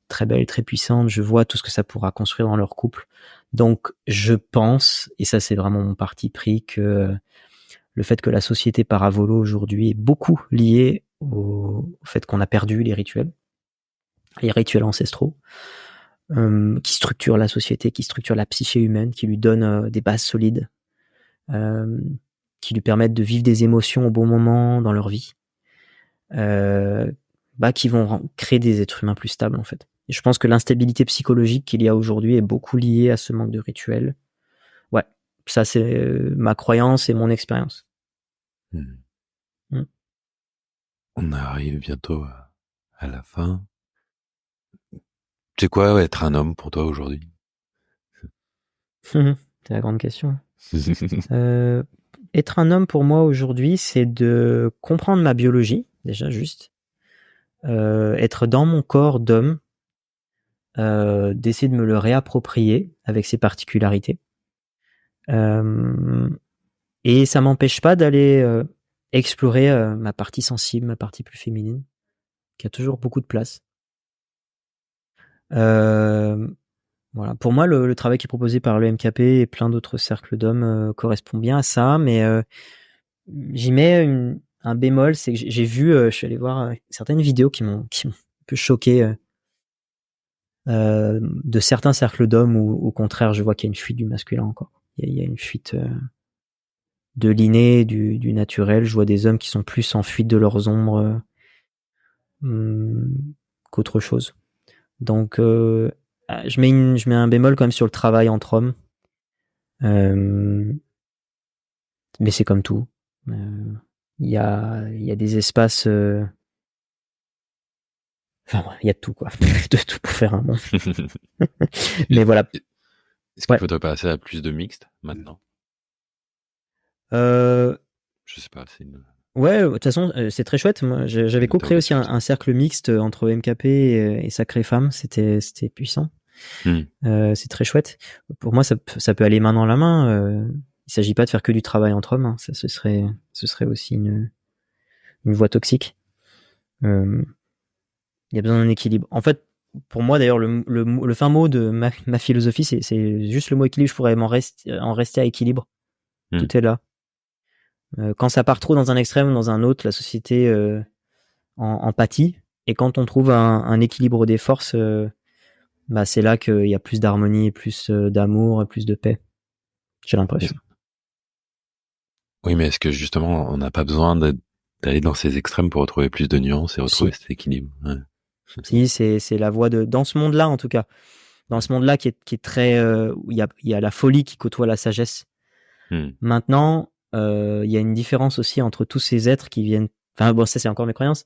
très belle, très puissante. Je vois tout ce que ça pourra construire dans leur couple. Donc, je pense, et ça c'est vraiment mon parti pris, que le fait que la société paravolo aujourd'hui est beaucoup lié au fait qu'on a perdu les rituels ancestraux, qui structurent la société, qui structurent la psyché humaine, qui lui donnent des bases solides, qui lui permettent de vivre des émotions au bon moment dans leur vie, qui vont créer des êtres humains plus stables en fait. Et je pense que l'instabilité psychologique qu'il y a aujourd'hui est beaucoup liée à ce manque de rituels. Ouais, ça c'est ma croyance et mon expérience. On arrive bientôt à la fin. C'est quoi être un homme pour toi aujourd'hui? C'est la grande question. Être un homme pour moi aujourd'hui, c'est de comprendre ma biologie, déjà juste. Être dans mon corps d'homme, d'essayer de me le réapproprier avec ses particularités. Et ça m'empêche pas d'aller explorer ma partie sensible, ma partie plus féminine, qui a toujours beaucoup de place. Voilà. Pour moi, le travail qui est proposé par le MKP et plein d'autres cercles d'hommes correspond bien à ça, mais j'y mets un bémol, c'est que j'ai vu, je suis allé voir certaines vidéos qui m'ont un peu choqué de certains cercles d'hommes où au contraire je vois qu'il y a une fuite du masculin encore. Il y a une fuite de l'inné, du naturel. Je vois des hommes qui sont plus en fuite de leurs ombres qu'autre chose. Donc je mets un bémol quand même sur le travail entre hommes. Mais c'est comme tout. Il y a des espaces. Enfin, il y a de tout, quoi. De tout pour faire un monde. Mais voilà. Est-ce qu'il faudrait passer à plus de mixte maintenant? Je sais pas, c'est une Ouais, de toute façon, c'est très chouette. Moi, j'avais co-créé aussi un cercle mixte entre MKP et Sacré Femme. C'était puissant. C'est très chouette. Pour moi, ça peut aller main dans la main. Il s'agit pas de faire que du travail entre hommes. Hein. Ça, ce serait aussi une voie toxique. Il y a besoin d'un équilibre. En fait, pour moi, d'ailleurs, le fin mot de ma philosophie, c'est juste le mot équilibre. Je pourrais en rester à équilibre. Tout est là. Quand ça part trop dans un extrême ou dans un autre, la société en pâtit. Et quand on trouve un équilibre des forces, c'est là qu'il y a plus d'harmonie, plus d'amour et plus de paix. J'ai l'impression. Oui, mais est-ce que justement, on n'a pas besoin d'aller dans ces extrêmes pour retrouver plus de nuances et retrouver cet équilibre? Ouais. Si, c'est la voie dans ce monde-là, en tout cas. Dans ce monde-là qui est très... où il y a la folie qui côtoie la sagesse. Maintenant, il y a une différence aussi entre tous ces êtres qui viennent... Enfin, bon, ça, c'est encore mes croyances.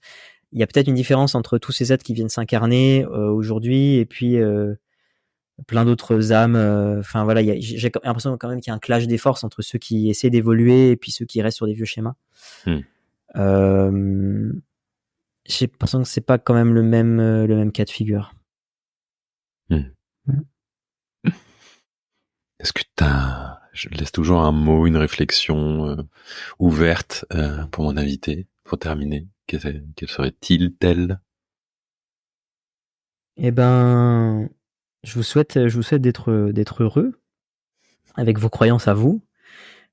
Il y a peut-être une différence entre tous ces êtres qui viennent s'incarner aujourd'hui et puis plein d'autres âmes. Enfin, voilà, j'ai l'impression quand même qu'il y a un clash des forces entre ceux qui essaient d'évoluer et puis ceux qui restent sur des vieux schémas. J'ai l'impression que c'est pas quand même le même cas de figure. Est-ce que je laisse toujours un mot, une réflexion ouverte pour mon invité, pour terminer. Quel serait-il-t-elle? Eh ben, je vous souhaite d'être heureux avec vos croyances à vous.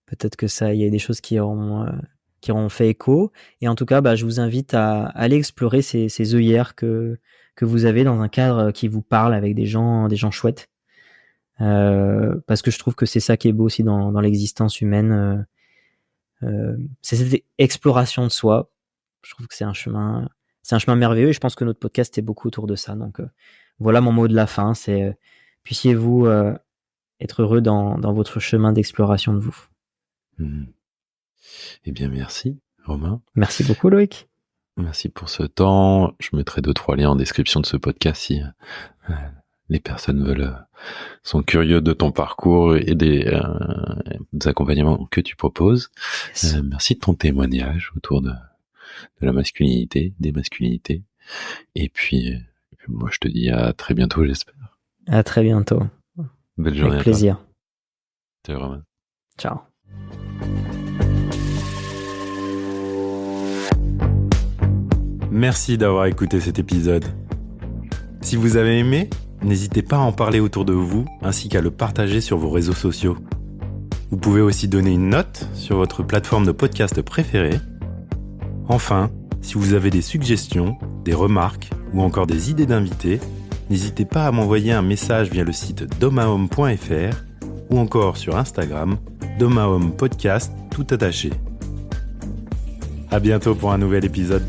Peut-être que il y a des choses qui auront fait écho. Et en tout cas, je vous invite à aller explorer ces œillères que vous avez dans un cadre qui vous parle avec des gens chouettes. Parce que je trouve que c'est ça qui est beau aussi dans l'existence humaine. C'est cette exploration de soi. Je trouve que c'est un chemin merveilleux et je pense que notre podcast est beaucoup autour de ça. Donc voilà mon mot de la fin, c'est puissiez-vous être heureux dans votre chemin d'exploration de vous. Eh bien, merci, Romain. Merci beaucoup, Loïc. Merci pour ce temps. Je mettrai 2-3 liens en description de ce podcast si les personnes sont curieux de ton parcours et des accompagnements que tu proposes. Yes. Merci de ton témoignage autour de la masculinité, des masculinités. Et puis, moi, je te dis à très bientôt, j'espère. À très bientôt. Belle journée. Avec plaisir. Ciao, Romain. Ciao. Merci d'avoir écouté cet épisode. Si vous avez aimé, n'hésitez pas à en parler autour de vous, ainsi qu'à le partager sur vos réseaux sociaux. Vous pouvez aussi donner une note sur votre plateforme de podcast préférée. Enfin, si vous avez des suggestions, des remarques ou encore des idées d'invités, n'hésitez pas à m'envoyer un message via le site domahome.fr ou encore sur Instagram, domahome podcast tout attaché. À bientôt pour un nouvel épisode.